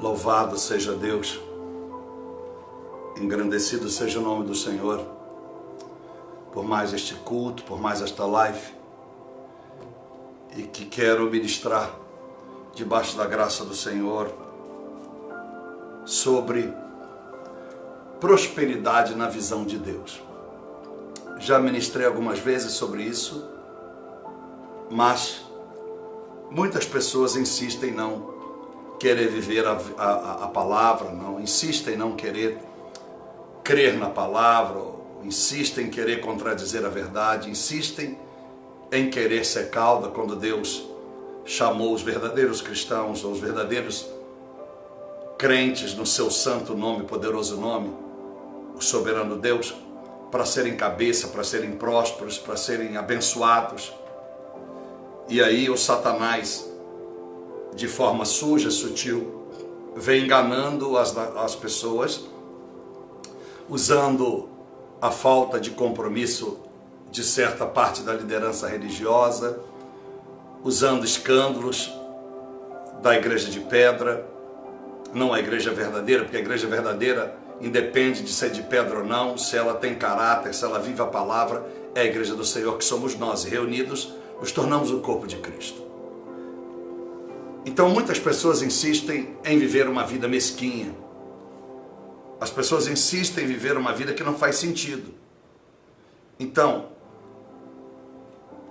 Louvado seja Deus, engrandecido seja o nome do Senhor, por mais este culto, por mais esta live, e que quero ministrar, debaixo da graça do Senhor, sobre prosperidade na visão de Deus. Já ministrei algumas vezes sobre isso, mas muitas pessoas insistem em não querer viver a palavra, não insistem em não querer crer na palavra, insistem em querer contradizer a verdade, insistem em querer ser cauda quando Deus chamou os verdadeiros cristãos, ou os verdadeiros crentes no seu santo nome, poderoso nome, o soberano Deus, para serem cabeça, para serem prósperos, para serem abençoados. E aí o Satanás, de forma suja, sutil, vem enganando as pessoas, usando a falta de compromisso de certa parte da liderança religiosa, usando escândalos da igreja de pedra, não a igreja verdadeira, porque a igreja verdadeira independe de ser de pedra ou não, se ela tem caráter, se ela vive a palavra, é a igreja do Senhor, que somos nós, e reunidos nos tornamos o corpo de Cristo. Então muitas pessoas insistem em viver uma vida mesquinha. As pessoas insistem em viver uma vida que não faz sentido. Então,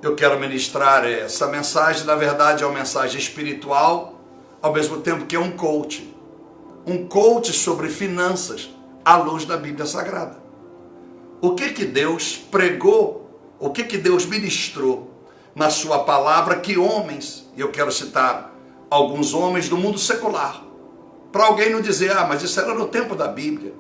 eu quero ministrar essa mensagem, na verdade é uma mensagem espiritual, ao mesmo tempo que é um coach. Um coach sobre finanças, à luz da Bíblia Sagrada. O que Deus pregou, o que Deus ministrou na sua palavra, que homens, e eu quero citar alguns homens do mundo secular, para alguém não dizer, mas isso era no tempo da Bíblia,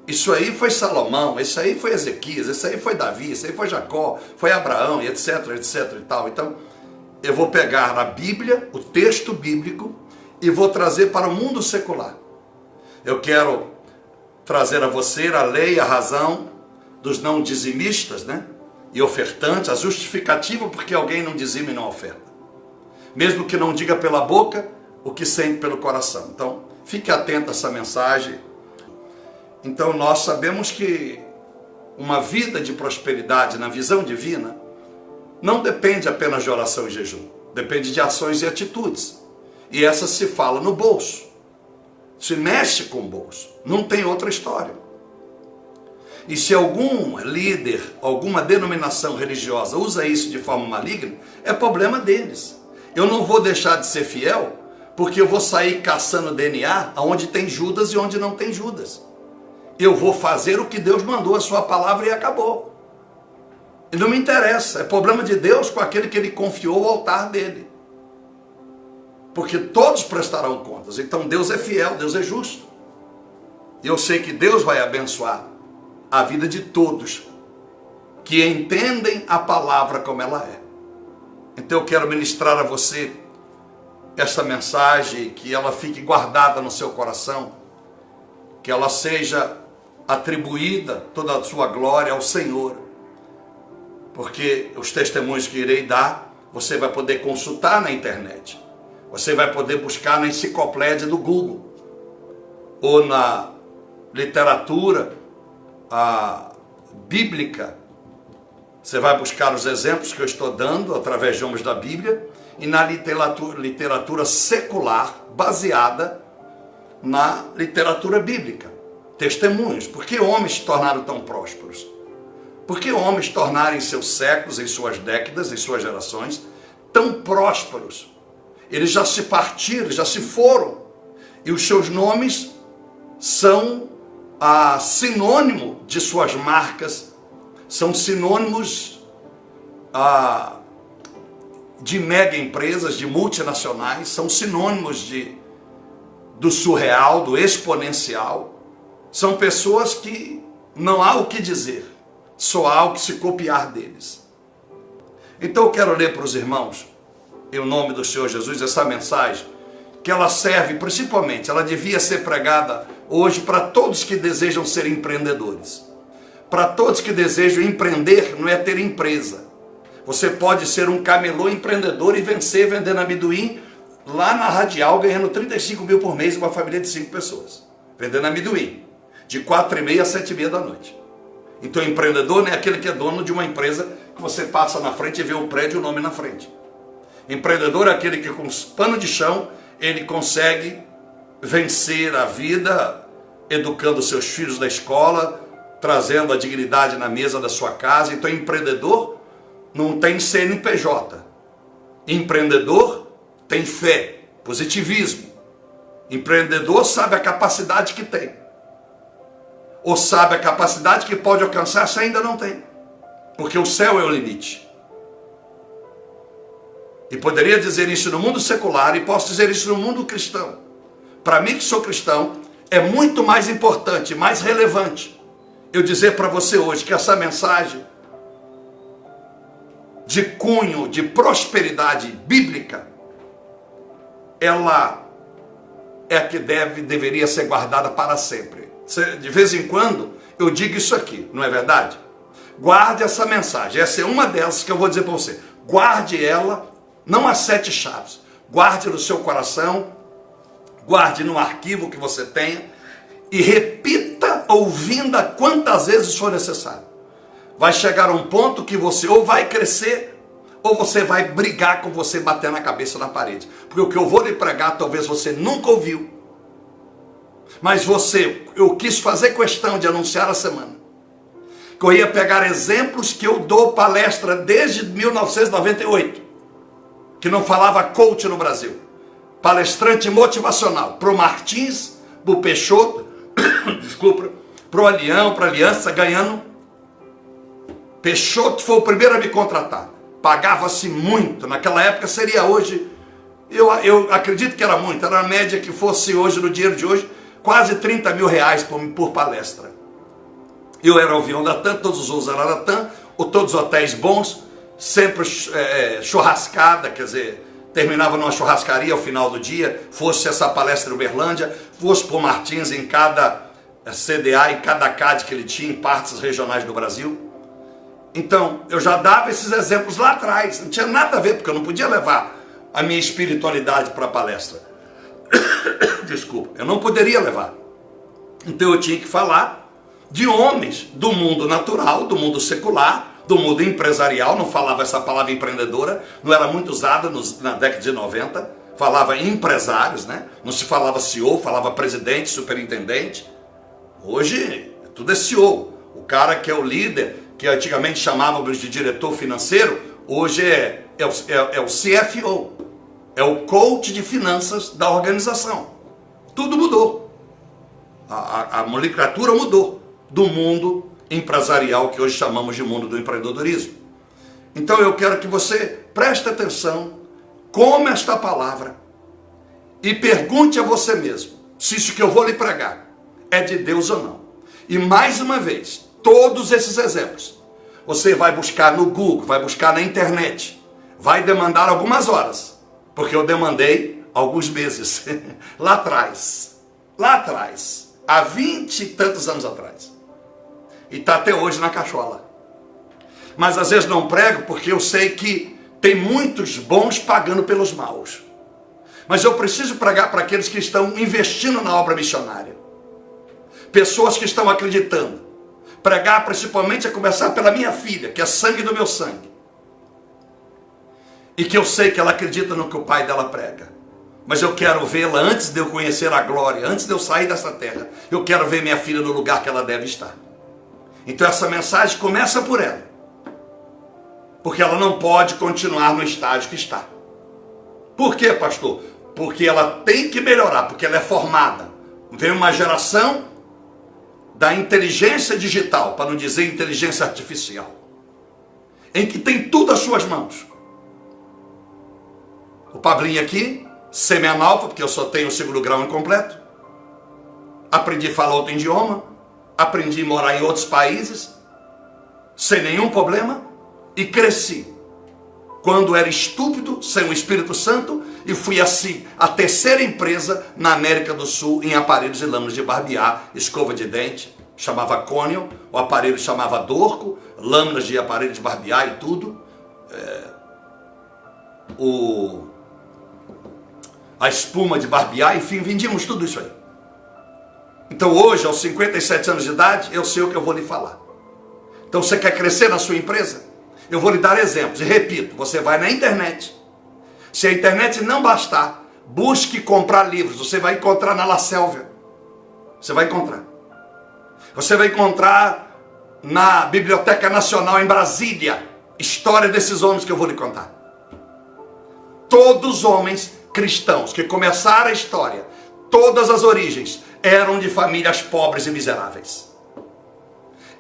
isso aí foi Salomão, isso aí foi Ezequias, isso aí foi Davi, isso aí foi Jacó, foi Abraão, e etc, etc e tal. Então, eu vou pegar a Bíblia, o texto bíblico, e vou trazer para o mundo secular. Eu quero trazer a você a lei, a razão dos não dizimistas, né? E ofertantes, a justificativa porque alguém não dizima e não oferta. Mesmo que não diga pela boca o que sente pelo coração. Então, fique atento a essa mensagem. Então, nós sabemos que uma vida de prosperidade na visão divina não depende apenas de oração e jejum. Depende de ações e atitudes. E essa se fala no bolso. Se mexe com o bolso. Não tem outra história. E se algum líder, alguma denominação religiosa usa isso de forma maligna, é problema deles. Eu não vou deixar de ser fiel, porque eu vou sair caçando DNA onde tem Judas e onde não tem Judas. Eu vou fazer o que Deus mandou, a sua palavra, e acabou. E não me interessa, é problema de Deus com aquele que ele confiou o altar dele. Porque todos prestarão contas. Então Deus é fiel, Deus é justo. E eu sei que Deus vai abençoar a vida de todos que entendem a palavra como ela é. Então eu quero ministrar a você essa mensagem, que ela fique guardada no seu coração, que ela seja atribuída toda a sua glória ao Senhor, porque os testemunhos que irei dar, você vai poder consultar na internet, você vai poder buscar na enciclopédia do Google, ou na literatura bíblica. Você vai buscar os exemplos que eu estou dando através de homens da Bíblia e na literatura secular baseada na literatura bíblica. Testemunhos. Por que homens se tornaram tão prósperos? Por que homens tornaram em seus séculos, em suas décadas, em suas gerações, tão prósperos? Eles já se partiram, já se foram. E os seus nomes são sinônimo de suas marcas, são sinônimos de mega empresas, de multinacionais, são sinônimos do surreal, do exponencial. São pessoas que não há o que dizer, só há o que se copiar deles. Então eu quero ler para os irmãos, em nome do Senhor Jesus, essa mensagem, que ela serve principalmente, ela devia ser pregada hoje para todos que desejam ser empreendedores. Para todos que desejam empreender, não é ter empresa. Você pode ser um camelô empreendedor e vencer vendendo amendoim lá na Radial ganhando 35 mil por mês, uma família de 5 pessoas, vendendo amendoim, de 4h30 às 7h30 da noite. Então empreendedor não é aquele que é dono de uma empresa que você passa na frente e vê o prédio e o nome na frente. Empreendedor é aquele que com pano de chão ele consegue vencer a vida, educando seus filhos na escola, trazendo a dignidade na mesa da sua casa. Então empreendedor não tem CNPJ. Empreendedor tem fé, positivismo. Empreendedor sabe a capacidade que tem. Ou sabe a capacidade que pode alcançar se ainda não tem. Porque o céu é o limite. E poderia dizer isso no mundo secular e posso dizer isso no mundo cristão. Para mim que sou cristão, é muito mais importante, mais relevante eu dizer para você hoje que essa mensagem de cunho, de prosperidade bíblica, ela é a que deveria ser guardada para sempre. De vez em quando eu digo isso aqui, não é verdade? Guarde essa mensagem, essa é uma delas que eu vou dizer para você. Guarde ela, não as 7 chaves, guarde no seu coração, guarde no arquivo que você tenha e repita ouvindo quantas vezes for necessário. Vai chegar um ponto que você ou vai crescer ou você vai brigar com você, bater na cabeça na parede. Porque o que eu vou lhe pregar talvez você nunca ouviu. Mas eu quis fazer questão de anunciar a semana que eu ia pegar exemplos que eu dou palestra desde 1998, que não falava coach no Brasil, palestrante motivacional, pro Martins, pro Peixoto, desculpa, pro Alião, pra Aliança, ganhando. Peixoto foi o primeiro a me contratar, pagava-se muito, naquela época seria hoje, eu acredito que era muito, era a média que fosse hoje, no dinheiro de hoje, quase 30 mil reais por palestra. Eu era o avião da TAM, todos os voos eram da TAM, todos os hotéis bons, sempre churrascada, quer dizer, terminava numa churrascaria ao final do dia, fosse essa palestra em Uberlândia, fosse por Martins em cada CDA, em cada CAD que ele tinha, em partes regionais do Brasil. Então, eu já dava esses exemplos lá atrás, não tinha nada a ver, porque eu não podia levar a minha espiritualidade para a palestra. Desculpa, eu não poderia levar. Então eu tinha que falar de homens do mundo natural, do mundo secular, do mundo empresarial. Não falava essa palavra empreendedora, não era muito usada na década de 90. Falava empresários, né? Não se falava CEO, falava presidente, superintendente. Hoje tudo é CEO. O cara que é o líder, que antigamente chamávamos de diretor financeiro, hoje é o CFO. É o coach de finanças da organização. Tudo mudou. A nomenclatura mudou do mundo empresarial que hoje chamamos de mundo do empreendedorismo. Então eu quero que você preste atenção, come esta palavra e pergunte a você mesmo se isso que eu vou lhe pregar é de Deus ou não. E mais uma vez, todos esses exemplos você vai buscar no Google, vai buscar na internet, vai demandar algumas horas. Porque eu demandei alguns meses, lá atrás, há 20 e tantos anos atrás. E está até hoje na cachola. Mas às vezes não prego porque eu sei que tem muitos bons pagando pelos maus. Mas eu preciso pregar para aqueles que estão investindo na obra missionária. Pessoas que estão acreditando. Pregar principalmente a começar pela minha filha, que é sangue do meu sangue. E que eu sei que ela acredita no que o pai dela prega. Mas eu quero vê-la antes de eu conhecer a glória, antes de eu sair dessa terra. Eu quero ver minha filha no lugar que ela deve estar. Então essa mensagem começa por ela. Porque ela não pode continuar no estágio que está. Por quê, pastor? Porque ela tem que melhorar, porque ela é formada. Vem uma geração da inteligência digital, para não dizer inteligência artificial, em que tem tudo às suas mãos. O Pablinho aqui, semi-analfa, porque eu só tenho o 2º grau incompleto. Aprendi a falar outro idioma, aprendi a morar em outros países, sem nenhum problema, e cresci. Quando era estúpido, sem o Espírito Santo, e fui assim, a 3ª empresa na América do Sul, em aparelhos e lâminas de barbear, escova de dente, chamava Cônio, o aparelho chamava Dorco, lâminas de aparelho de barbear a espuma de barbear, enfim, vendíamos tudo isso aí. Então hoje, aos 57 anos de idade, eu sei o que eu vou lhe falar. Então você quer crescer na sua empresa? Eu vou lhe dar exemplos. E repito, você vai na internet. Se a internet não bastar, busque comprar livros. Você vai encontrar na La Selva. Você vai encontrar. Você vai encontrar na Biblioteca Nacional em Brasília. História desses homens que eu vou lhe contar. Todos homens cristãos que começaram a história, todas as origens, eram de famílias pobres e miseráveis.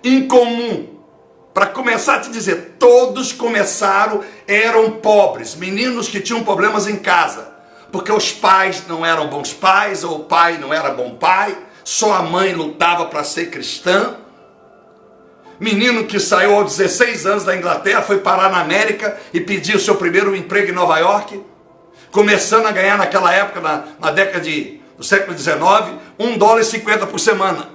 Incomum. Para começar a te dizer, todos começaram, eram pobres, meninos que tinham problemas em casa, porque os pais não eram bons pais, ou o pai não era bom pai, só a mãe lutava para ser cristã. Menino que saiu aos 16 anos da Inglaterra, foi parar na América e pediu o seu primeiro emprego em Nova York, começando a ganhar naquela época, na década do século XIX, $1,50 por semana.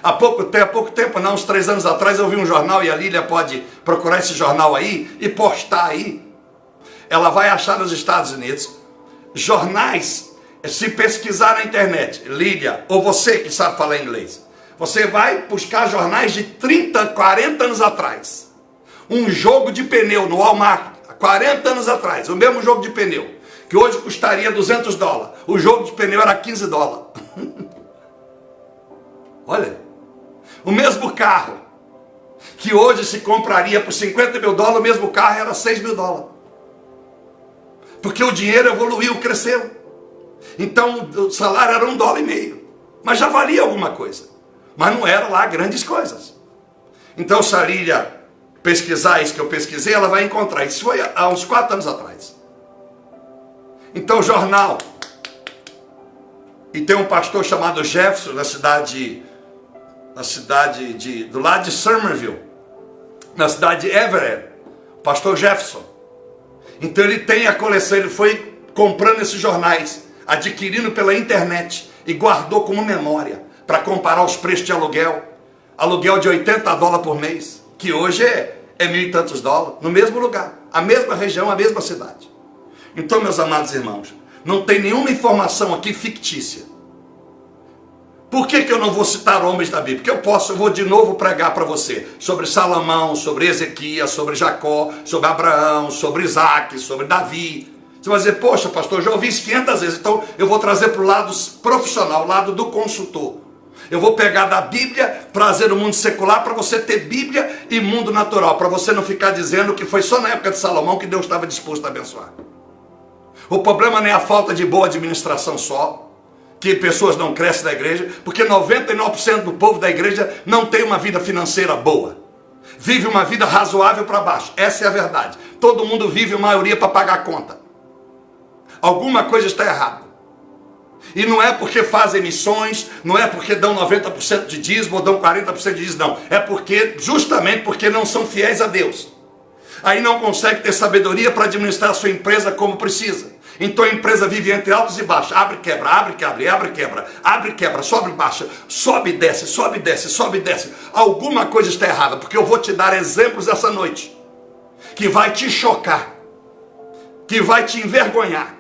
Há pouco tempo, não, uns 3 anos atrás, eu vi um jornal, e a Lília pode procurar esse jornal aí e postar aí. Ela vai achar nos Estados Unidos jornais, se pesquisar na internet, Lília, ou você que sabe falar inglês, você vai buscar jornais de 30, 40 anos atrás. Um jogo de pneu no Walmart, 40 anos atrás, o mesmo jogo de pneu, que hoje custaria $200. O jogo de pneu era $15. Olha. O mesmo carro, que hoje se compraria por $50 mil, o mesmo carro era $6 mil. Porque o dinheiro evoluiu, cresceu. Então o salário era $1,50. Mas já valia alguma coisa. Mas não era lá grandes coisas. Então se a Lília pesquisar isso que eu pesquisei, ela vai encontrar. Isso foi há uns 4 anos atrás. Então o jornal. E tem um pastor chamado Jefferson, do lado de Somerville, na cidade de Everett, pastor Jefferson. Então ele tem a coleção, ele foi comprando esses jornais, adquirindo pela internet e guardou como memória, para comparar os preços de aluguel de $80 por mês, que hoje é $1.000 e tantos, no mesmo lugar, a mesma região, a mesma cidade. Então, meus amados irmãos, não tem nenhuma informação aqui fictícia. Por que eu não vou citar homens da Bíblia? Porque eu vou de novo pregar para você sobre Salomão, sobre Ezequias, sobre Jacó, sobre Abraão, sobre Isaac, sobre Davi. Você vai dizer, poxa pastor, já ouvi isso 500 vezes, então eu vou trazer para o lado profissional, o lado do consultor. Eu vou pegar da Bíblia, trazer o mundo secular para você ter Bíblia e mundo natural, para você não ficar dizendo que foi só na época de Salomão que Deus estava disposto a abençoar. O problema não é a falta de boa administração só, que pessoas não crescem na igreja, porque 99% do povo da igreja não tem uma vida financeira boa. Vive uma vida razoável para baixo. Essa é a verdade. Todo mundo vive, a maioria, para pagar a conta. Alguma coisa está errada. E não é porque fazem missões, não é porque dão 90% de dízimo ou dão 40% de dízimo, não. É justamente porque não são fiéis a Deus. Aí não consegue ter sabedoria para administrar a sua empresa como precisa. Então a empresa vive entre altos e baixos, abre, quebra, abre, quebra, abre, quebra, sobe, baixa, sobe, desce, sobe, desce, sobe, desce. Alguma coisa está errada, porque eu vou te dar exemplos essa noite, que vai te chocar, que vai te envergonhar,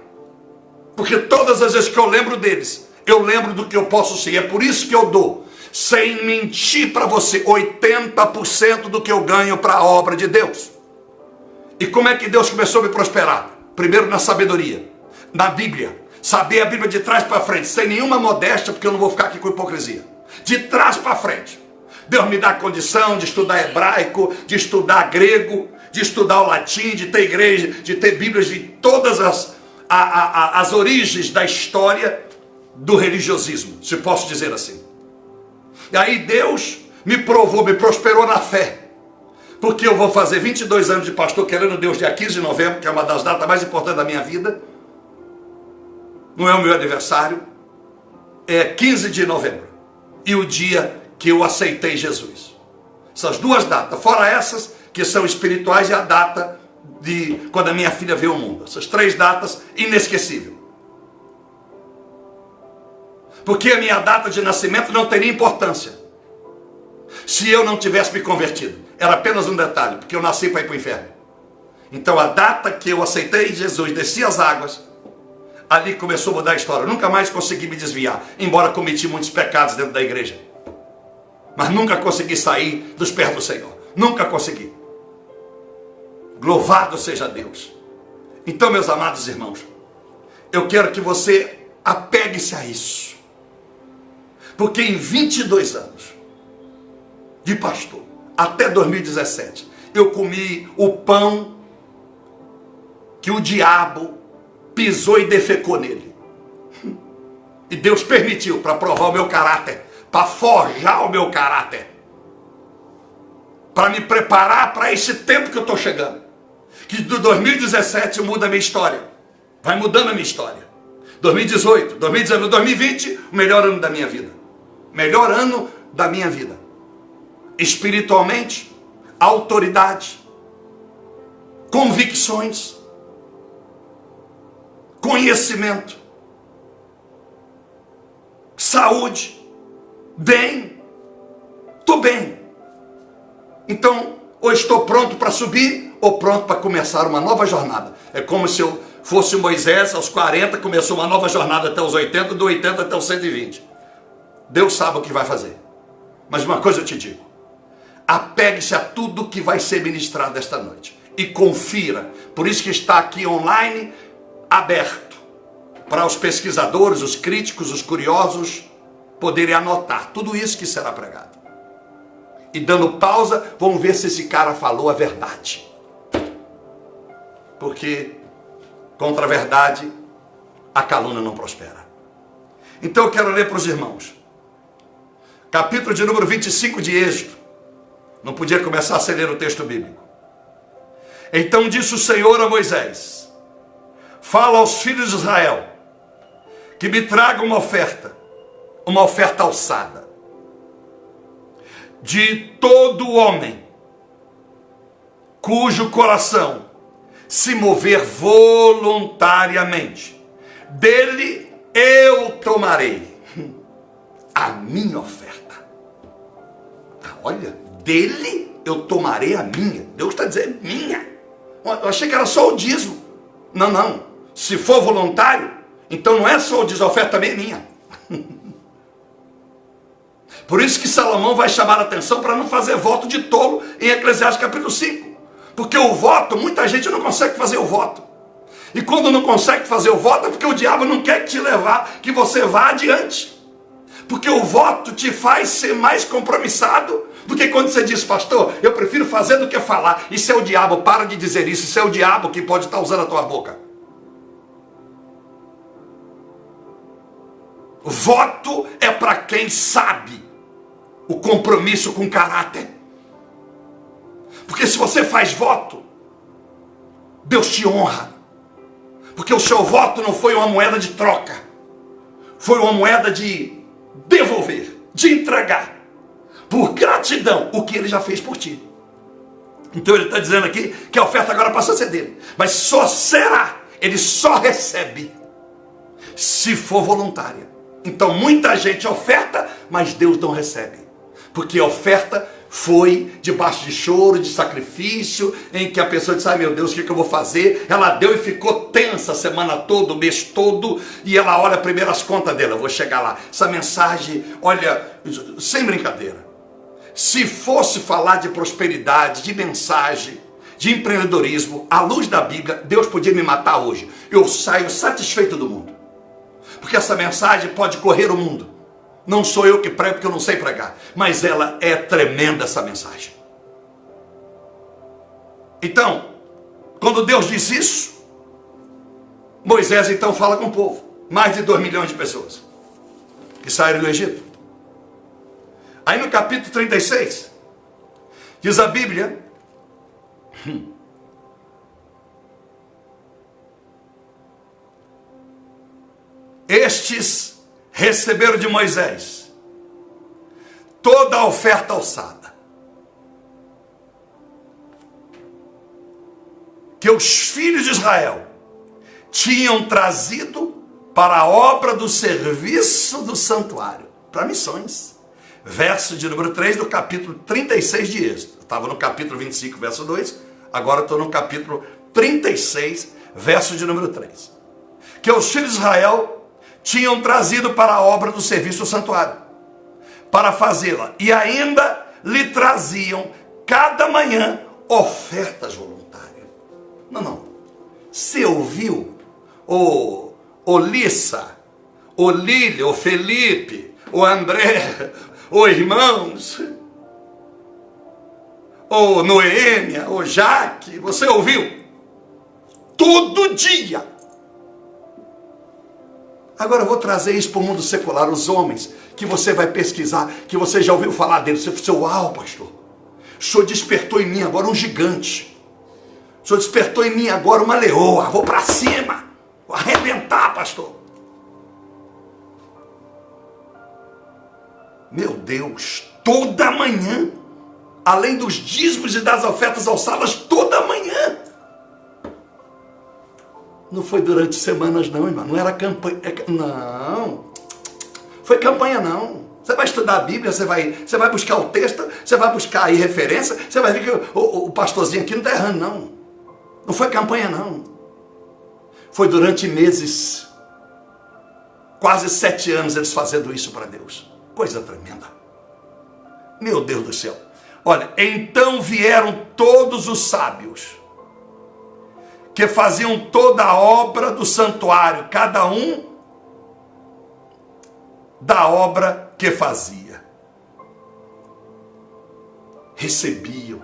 porque todas as vezes que eu lembro deles, eu lembro do que eu posso ser. É por isso que eu dou, sem mentir para você, 80% do que eu ganho para a obra de Deus. E como é que Deus começou a me prosperar? Primeiro na sabedoria, na Bíblia. Saber a Bíblia de trás para frente, sem nenhuma modéstia, porque eu não vou ficar aqui com hipocrisia. De trás para frente. Deus me dá a condição de estudar hebraico, de estudar grego, de estudar o latim, de ter igreja, de ter Bíblias de todas as origens da história do religiosismo, se posso dizer assim. E aí Deus me provou, me prosperou na fé. Porque eu vou fazer 22 anos de pastor, querendo Deus, dia 15 de novembro, que é uma das datas mais importantes da minha vida. Não é o meu aniversário, é 15 de novembro. E o dia que eu aceitei Jesus. Essas 2 datas, fora essas que são espirituais, e a data de quando a minha filha veio ao mundo. Essas 3 datas, inesquecível. Porque a minha data de nascimento não teria importância se eu não tivesse me convertido. Era apenas um detalhe, porque eu nasci para ir para o inferno. Então a data que eu aceitei Jesus, desci as águas, ali começou a mudar a história. Eu nunca mais consegui me desviar, embora cometi muitos pecados dentro da igreja. Mas nunca consegui sair dos pés do Senhor. Nunca consegui. Louvado seja Deus. Então, meus amados irmãos, eu quero que você apegue-se a isso. Porque em 22 anos de pastor, até 2017, eu comi o pão que o diabo pisou e defecou nele. E Deus permitiu para provar o meu caráter, para forjar o meu caráter, para me preparar para esse tempo que eu estou chegando. Que de 2017 muda a minha história. Vai mudando a minha história. 2018, 2019, 2020, o melhor ano da minha vida. Melhor ano da minha vida. Espiritualmente, autoridade, convicções, conhecimento, saúde, bem, estou bem. Então, ou estou pronto para subir, ou pronto para começar uma nova jornada. É como se eu fosse Moisés, aos 40, começou uma nova jornada até os 80, do 80 até os 120. Deus sabe o que vai fazer. Mas uma coisa eu te digo, apegue-se a tudo que vai ser ministrado esta noite. E confira. Por isso que está aqui online, aberto, para os pesquisadores, os críticos, os curiosos, poderem anotar tudo isso que será pregado. E dando pausa, vamos ver se esse cara falou a verdade. Porque contra a verdade, a calúnia não prospera. Então eu quero ler para os irmãos. Capítulo de número 25 de Êxodo. Não podia começar sem ler o texto bíblico. Então disse o Senhor a Moisés: fala aos filhos de Israel, que me tragam uma oferta alçada, de todo homem, cujo coração se mover voluntariamente, dele eu tomarei a minha oferta. Olha, dele eu tomarei a minha. Deus está dizendo minha. Eu achei que era só o dízimo. Não. Se for voluntário, então não é só o dízimo, a oferta também é minha. Por isso que Salomão vai chamar a atenção para não fazer voto de tolo em Eclesiastes capítulo 5. Porque o voto, muita gente não consegue fazer o voto. E quando não consegue fazer o voto é porque o diabo não quer te levar, que você vá adiante. Porque o voto te faz ser mais compromissado do que quando você diz: pastor, eu prefiro fazer do que falar. Isso é o diabo, para de dizer isso. Isso é o diabo que pode estar usando a tua boca. Voto é para quem sabe o compromisso com caráter. Porque se você faz voto, Deus te honra. Porque o seu voto não foi uma moeda de troca. Foi uma moeda de devolver, de entregar, por gratidão, o que ele já fez por ti. Então ele está dizendo aqui que a oferta agora passa a ser dele. Mas só será, ele só recebe, se for voluntária. Então muita gente oferta, mas Deus não recebe. Porque a oferta foi debaixo de choro, de sacrifício, em que a pessoa disse: ai meu Deus, o que eu vou fazer? Ela deu e ficou tensa a semana toda, o mês todo, e ela olha primeiro as contas dela. Eu vou chegar lá. Essa mensagem, olha, sem brincadeira, se fosse falar de prosperidade, de mensagem, de empreendedorismo, à luz da Bíblia, Deus podia me matar hoje. Eu saio satisfeito do mundo. Porque essa mensagem pode correr o mundo. Não sou eu que prego, porque eu não sei pregar. Mas ela é tremenda, essa mensagem. Então, quando Deus diz isso, Moisés então fala com o povo. Mais de 2 milhões de pessoas que saíram do Egito. Aí no capítulo 36, diz a Bíblia: estes receberam de Moisés toda a oferta alçada que os filhos de Israel tinham trazido para a obra do serviço do santuário, para missões. Verso de número 3 do capítulo 36 de Êxodo. Eu estava no capítulo 25, verso 2, agora estou no capítulo 36, verso de número 3. que os filhos de Israel tinham trazido para a obra do serviço do santuário, para fazê-la, e ainda lhe traziam cada manhã ofertas voluntárias. Não. Você ouviu? O Lissa, o Lília, o Felipe, o André, o irmãos, o Noêmia, o Jaque, você ouviu? Todo dia. Agora eu vou trazer isso para o mundo secular, os homens, que você vai pesquisar, que você já ouviu falar deles. Você falou, uau, pastor, o senhor despertou em mim agora um gigante. O senhor despertou em mim agora uma leoa. Vou para cima, vou arrebentar, pastor. Meu Deus, toda manhã, além dos dízimos e das ofertas alçadas, toda manhã. Não foi durante semanas não, irmão. Não era campanha. Não. Foi campanha não. Você vai estudar a Bíblia, você vai buscar o texto, você vai buscar aí referência, você vai ver que o pastorzinho aqui não está errando não. Não foi campanha não. Foi durante meses. Quase 7 anos eles fazendo isso para Deus. Coisa tremenda. Meu Deus do céu. Olha, então vieram todos os sábios que faziam toda a obra do santuário, cada um da obra que fazia. Recebiam,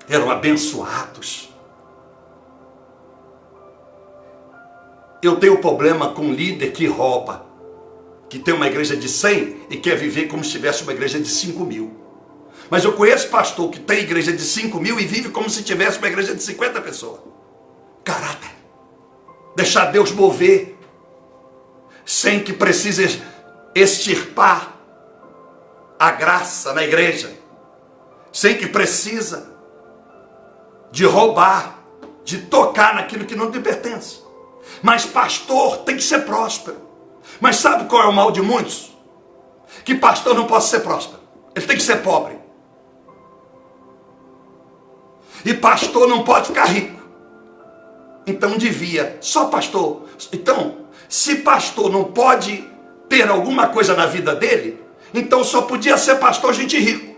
eram abençoados. Eu tenho problema com um líder que rouba, que tem uma igreja de 100 e quer viver como se tivesse uma igreja de 5.000. Mas eu conheço pastor que tem igreja de 5.000 e vive como se tivesse uma igreja de 50 pessoas. Caráter. Deixar Deus mover, sem que precise extirpar a graça na igreja, sem que precisa de roubar, de tocar naquilo que não te pertence. Mas pastor tem que ser próspero. Mas sabe qual é o mal de muitos? Que pastor não pode ser próspero. Ele tem que ser pobre. E pastor não pode ficar rico. Então devia, só pastor. Então, se pastor não pode ter alguma coisa na vida dele, então só podia ser pastor gente rico.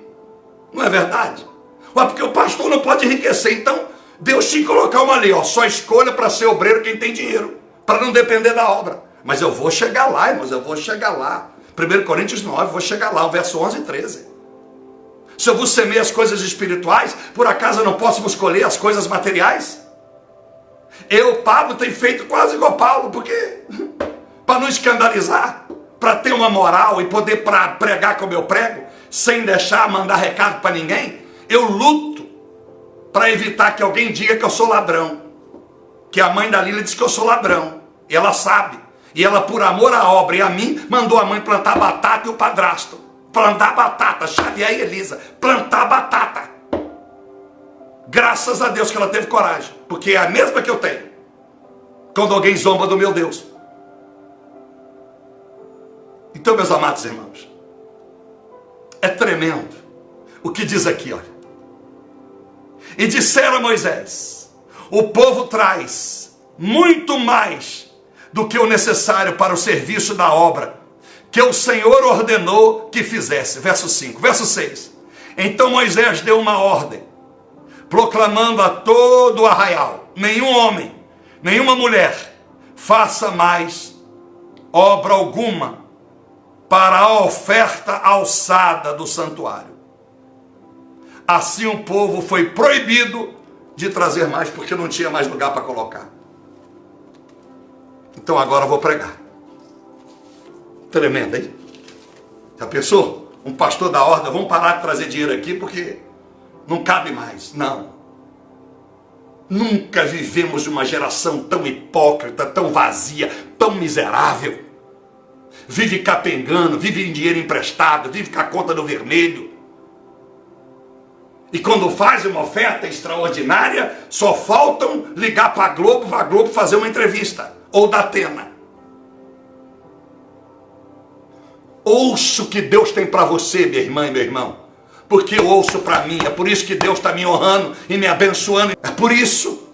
Não é verdade? Ué, porque o pastor não pode enriquecer. Então, Deus tinha que colocar uma lei, ó, só escolha para ser obreiro quem tem dinheiro, para não depender da obra. Mas eu vou chegar lá, irmãos, eu vou chegar lá. 1 Coríntios 9, vou chegar lá, o verso 11 e 13. Se eu vos semeio as coisas espirituais, por acaso eu não posso vos colher as coisas materiais? Eu, Pablo, tenho feito quase igual Paulo, porque para não escandalizar, para ter uma moral e poder pregar como eu prego, sem deixar mandar recado para ninguém, eu luto para evitar que alguém diga que eu sou ladrão. Que a mãe da Lília disse que eu sou ladrão, e ela sabe. E ela, por amor à obra e a mim, mandou a mãe plantar batata e o padrasto plantar batata, Xavier e Elisa, plantar batata. Graças a Deus que ela teve coragem, porque é a mesma que eu tenho quando alguém zomba do meu Deus. Então, meus amados irmãos, é tremendo o que diz aqui, olha. E disseram a Moisés: o povo traz muito mais do que o necessário para o serviço da obra que o Senhor ordenou que fizesse. Verso 5, verso 6. Então Moisés deu uma ordem, proclamando a todo o arraial: nenhum homem, nenhuma mulher faça mais obra alguma para a oferta alçada do santuário. Assim o povo foi proibido de trazer mais, porque não tinha mais lugar para colocar. Então agora eu vou pregar. Tremendo, hein? Já pensou? Um pastor da ordem, vamos parar de trazer dinheiro aqui porque não cabe mais. Não. Nunca vivemos uma geração tão hipócrita, tão vazia, tão miserável. Vive capengando, vive em dinheiro emprestado, vive com a conta no vermelho. E quando faz uma oferta extraordinária, só faltam ligar para a Globo fazer uma entrevista. Ou da Atena. Ouça o que Deus tem para você, minha irmã e meu irmão. Porque eu ouço para mim. É por isso que Deus está me honrando e me abençoando. É por isso.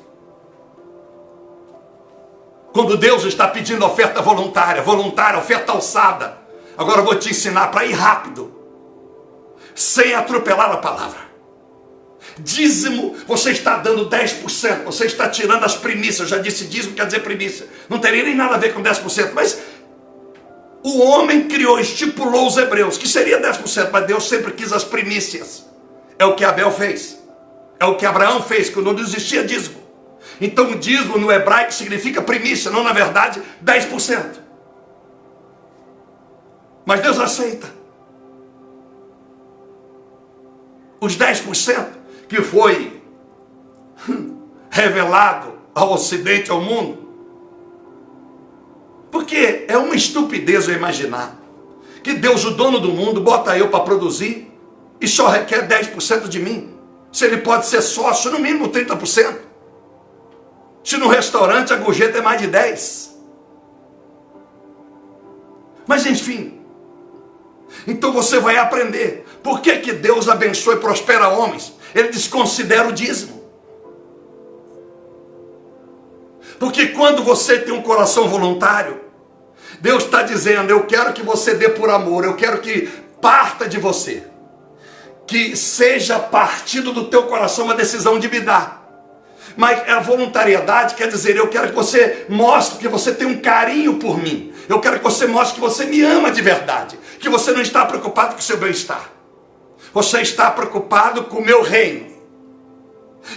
Quando Deus está pedindo oferta voluntária, oferta alçada. Agora eu vou te ensinar para ir rápido, sem atropelar a palavra. Dízimo, você está dando 10%, você está tirando as primícias. Eu já disse dízimo quer dizer primícia. Não teria nem nada a ver com 10%, mas o homem criou, estipulou os hebreus, que seria 10%, mas Deus sempre quis as primícias. É o que Abel fez, é o que Abraão fez, quando não existia dízimo. Então o dízimo no hebraico significa primícia, não na verdade 10%. Mas Deus aceita. Os 10% que foi revelado ao ocidente, ao mundo. Porque é uma estupidez eu imaginar que Deus, o dono do mundo, bota eu para produzir e só requer 10% de mim. Se ele pode ser sócio, no mínimo 30%. Se no restaurante a gorjeta é mais de 10%. Mas enfim. Então você vai aprender. Por que que Deus abençoa e prospera homens? Ele desconsidera o dízimo. Porque quando você tem um coração voluntário, Deus está dizendo, eu quero que você dê por amor, eu quero que parta de você. Que seja partido do teu coração uma decisão de me dar. Mas a voluntariedade quer dizer, eu quero que você mostre que você tem um carinho por mim. Eu quero que você mostre que você me ama de verdade. Que você não está preocupado com o seu bem-estar. Você está preocupado com o meu reino.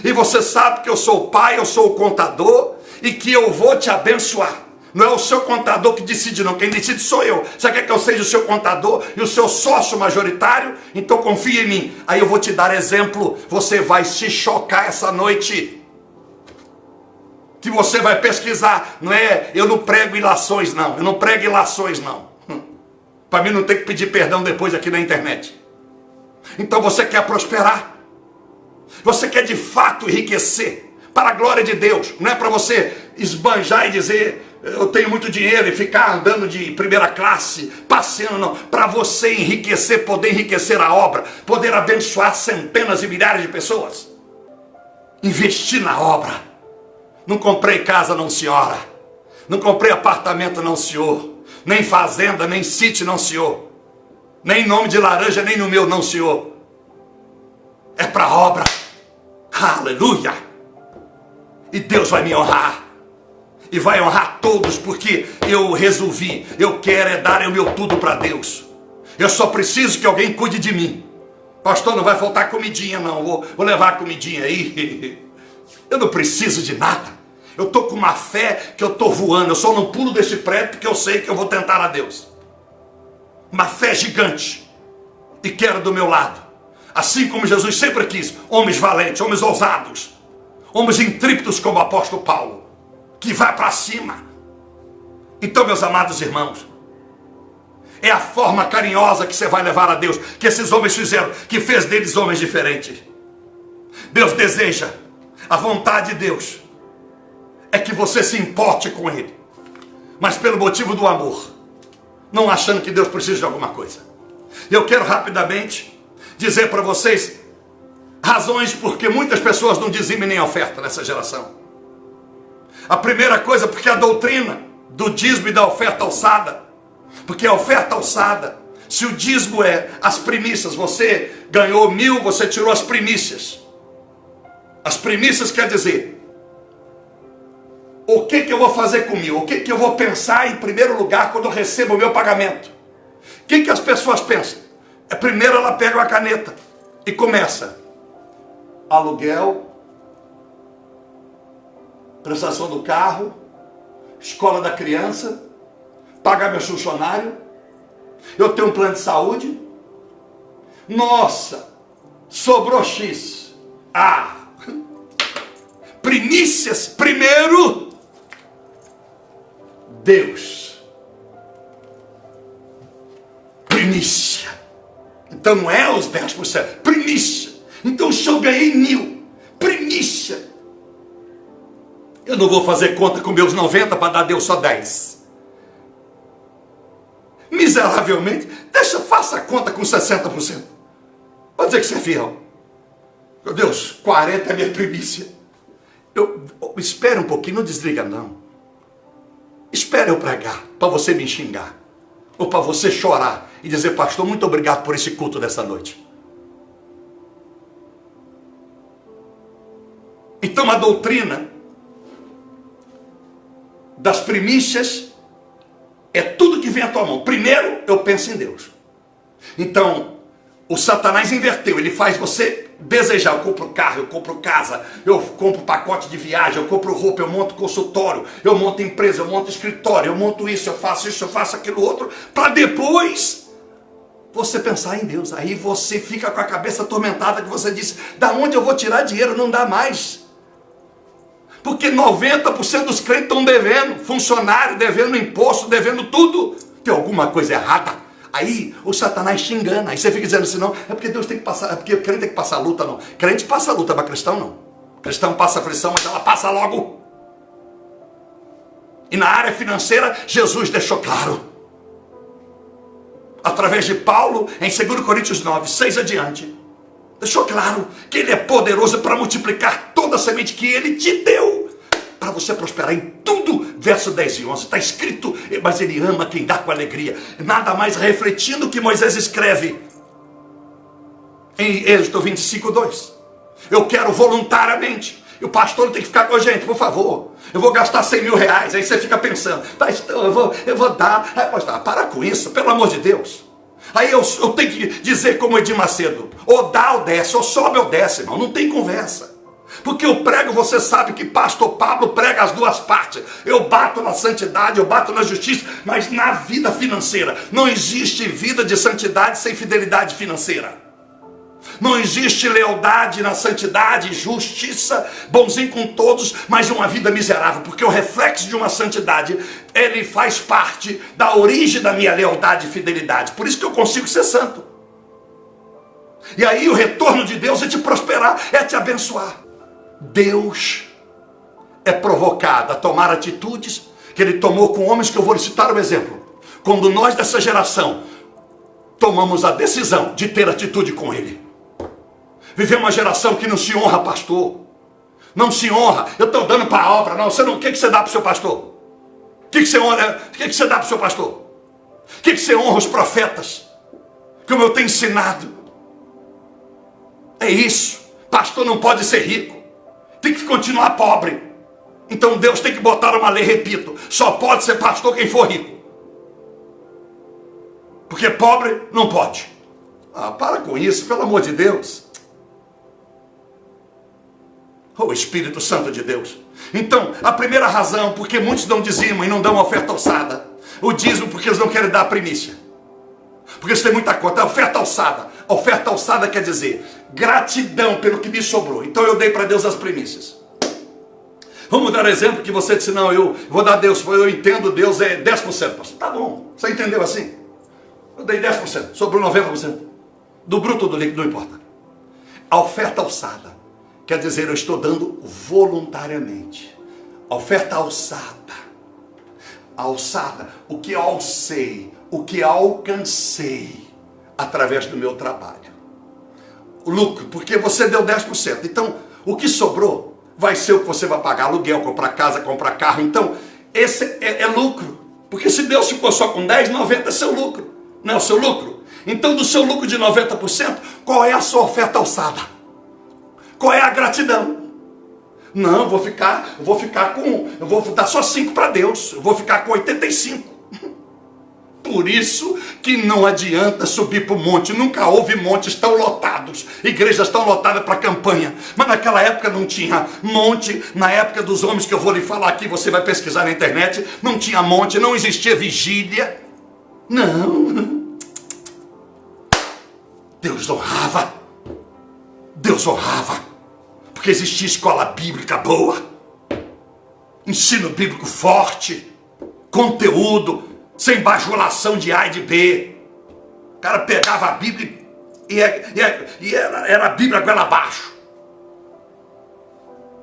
E você sabe que eu sou o pai, eu sou o contador e que eu vou te abençoar. Não é o seu contador que decide não, quem decide sou eu. Você quer que eu seja o seu contador e o seu sócio majoritário? Então confia em mim. Aí eu vou te dar exemplo, você vai se chocar essa noite. Que você vai pesquisar, não é? Eu não prego ilações não, eu não prego ilações não. Para mim não ter que pedir perdão depois aqui na internet. Então você quer prosperar? Você quer de fato enriquecer para a glória de Deus? Não é para você esbanjar e dizer eu tenho muito dinheiro e ficar andando de primeira classe, passeando, não. Para você enriquecer, poder enriquecer a obra, poder abençoar centenas e milhares de pessoas. Investir na obra. Não comprei casa não, senhora. Não comprei apartamento não, senhor. Nem fazenda, nem sítio não, senhor. Nem nome de laranja, nem no meu não, senhor. É para a obra. Aleluia. E Deus vai me honrar. E vai honrar todos, porque eu resolvi. Eu quero é dar o meu tudo para Deus. Eu só preciso que alguém cuide de mim. Pastor, não vai faltar comidinha não. Vou levar a comidinha aí. Eu não preciso de nada. Eu estou com uma fé que eu estou voando. Eu só não pulo desse prédio porque eu sei que eu vou tentar a Deus. Uma fé gigante. E quero do meu lado. Assim como Jesus sempre quis. Homens valentes, homens ousados. Homens intrépidos como o apóstolo Paulo. Que vai para cima. Então, meus amados irmãos. É a forma carinhosa que você vai levar a Deus. Que esses homens fizeram. Que fez deles homens diferentes. Deus deseja. A vontade de Deus é que você se importe com Ele, mas pelo motivo do amor, não achando que Deus precisa de alguma coisa. Eu quero rapidamente dizer para vocês razões porque muitas pessoas não dizimem nem oferta nessa geração. A primeira coisa, porque a doutrina do dízimo e da oferta alçada, porque a oferta alçada, se o dízimo é as primícias, você ganhou 1.000, você tirou as primícias. As primícias quer dizer, o que eu vou fazer com 1.000? O que eu vou pensar em primeiro lugar quando eu recebo o meu pagamento? O que as pessoas pensam? Primeiro ela pega uma caneta e começa. Aluguel, prestação do carro, escola da criança, pagar meu funcionário, eu tenho um plano de saúde. Nossa, sobrou X. Primícias primeiro. Deus. Primícia. Então não é os 10%. Primícia. Então se eu ganhei 1.000. Primícia. Eu não vou fazer conta com meus 90 para dar a Deus só 10. Miseravelmente. Faça a conta com 60%. Pode dizer que você é fiel. Meu Deus, 40 é minha primícia. Espere um pouquinho, não desliga não. Espere eu pregar para você me xingar. Ou para você chorar e dizer, pastor, muito obrigado por esse culto dessa noite. Então a doutrina das primícias é tudo que vem à tua mão. Primeiro eu penso em Deus. Então o Satanás inverteu, ele faz você desejar, eu compro carro, eu compro casa, eu compro pacote de viagem, eu compro roupa, eu monto consultório, eu monto empresa, eu monto escritório, eu monto isso, eu faço aquilo outro, para depois você pensar em Deus. Aí você fica com a cabeça atormentada que você disse, da onde eu vou tirar dinheiro? Não dá mais. Porque 90% dos crentes estão devendo, funcionário, devendo imposto, devendo tudo. Tem alguma coisa errada. Aí o Satanás te engana. Aí você fica dizendo assim, não, é porque Deus tem que passar, é porque o crente tem que passar luta, não. Crente passa luta, mas cristão não. Cristão passa aflição, mas ela passa logo. E na área financeira, Jesus deixou claro. Através de Paulo, em 2 Coríntios 9, 6 adiante. Deixou claro que Ele é poderoso para multiplicar toda a semente que Ele te deu. Para você prosperar em tudo. Verso 10 e 11. Está escrito, mas Ele ama quem dá com alegria. Nada mais refletindo o que Moisés escreve. Em Êxodo 25, 2. Eu quero voluntariamente. E o pastor tem que ficar com a gente, por favor. Eu vou gastar 100 mil reais. Aí você fica pensando, pastor, eu vou dar. Aí, pastor, para com isso, pelo amor de Deus. Aí eu tenho que dizer como Edir Macedo, ou dá ou desce, ou sobe ou desce, irmão, não tem conversa. Porque eu prego, você sabe que pastor Pablo prega as duas partes. Eu bato na santidade, eu bato na justiça, mas na vida financeira. Não existe vida de santidade sem fidelidade financeira. Não existe lealdade na santidade, justiça, bonzinho com todos, mas uma vida miserável. Porque o reflexo de uma santidade, ele faz parte da origem da minha lealdade e fidelidade. Por isso que eu consigo ser santo. E aí o retorno de Deus é te prosperar, é te abençoar. Deus é provocado a tomar atitudes que Ele tomou com homens que eu vou lhe citar um exemplo. Quando nós dessa geração tomamos a decisão de ter atitude com Ele. Vivemos uma geração que não se honra, pastor. Não se honra. Eu estou dando para a obra. Não, você não. O que você dá para o seu pastor? O que você honra? O que você dá para o seu pastor? O que você honra os profetas? Como eu tenho ensinado. É isso. Pastor não pode ser rico. Tem que continuar pobre. Então Deus tem que botar uma lei, repito. Só pode ser pastor quem for rico. Porque pobre não pode. Ah, para com isso, pelo amor de Deus. O Espírito Santo de Deus. Então, a primeira razão, porque muitos não dizimam e não dão oferta alçada. O dízimo porque eles não querem dar a primícia. Porque isso tem muita conta. A oferta alçada. A oferta alçada quer dizer gratidão pelo que me sobrou. Então eu dei para Deus as primícias. Vamos dar exemplo que você disse, não, eu vou dar a Deus, eu entendo Deus é 10%. Pastor. Tá bom, você entendeu assim? Eu dei 10%, sobrou 90%. Do bruto ou do líquido, não importa. A oferta alçada quer dizer, eu estou dando voluntariamente. A oferta alçada. A alçada, o que eu alcei, o que alcancei através do meu trabalho. O lucro, porque você deu 10%. Então, o que sobrou vai ser o que você vai pagar aluguel, comprar casa, comprar carro. Então, esse é lucro. Porque se Deus ficou só com 10, 90 é seu lucro. Não é o seu lucro? Então, do seu lucro de 90%, qual é a sua oferta alçada? Qual é a gratidão? Não, eu vou dar só 5 para Deus. Eu vou ficar com 85. Por isso que não adianta subir para o monte. Nunca houve montes tão lotados. Igrejas tão lotadas para campanha. Mas naquela época não tinha monte. Na época dos homens que eu vou lhe falar aqui, você vai pesquisar na internet. Não tinha monte, não existia vigília. Não. Deus honrava. Deus honrava. Porque existia escola bíblica boa. Ensino bíblico forte. Conteúdo. Sem bajulação de A e de B. O cara pegava a Bíblia e era a Bíblia goela abaixo.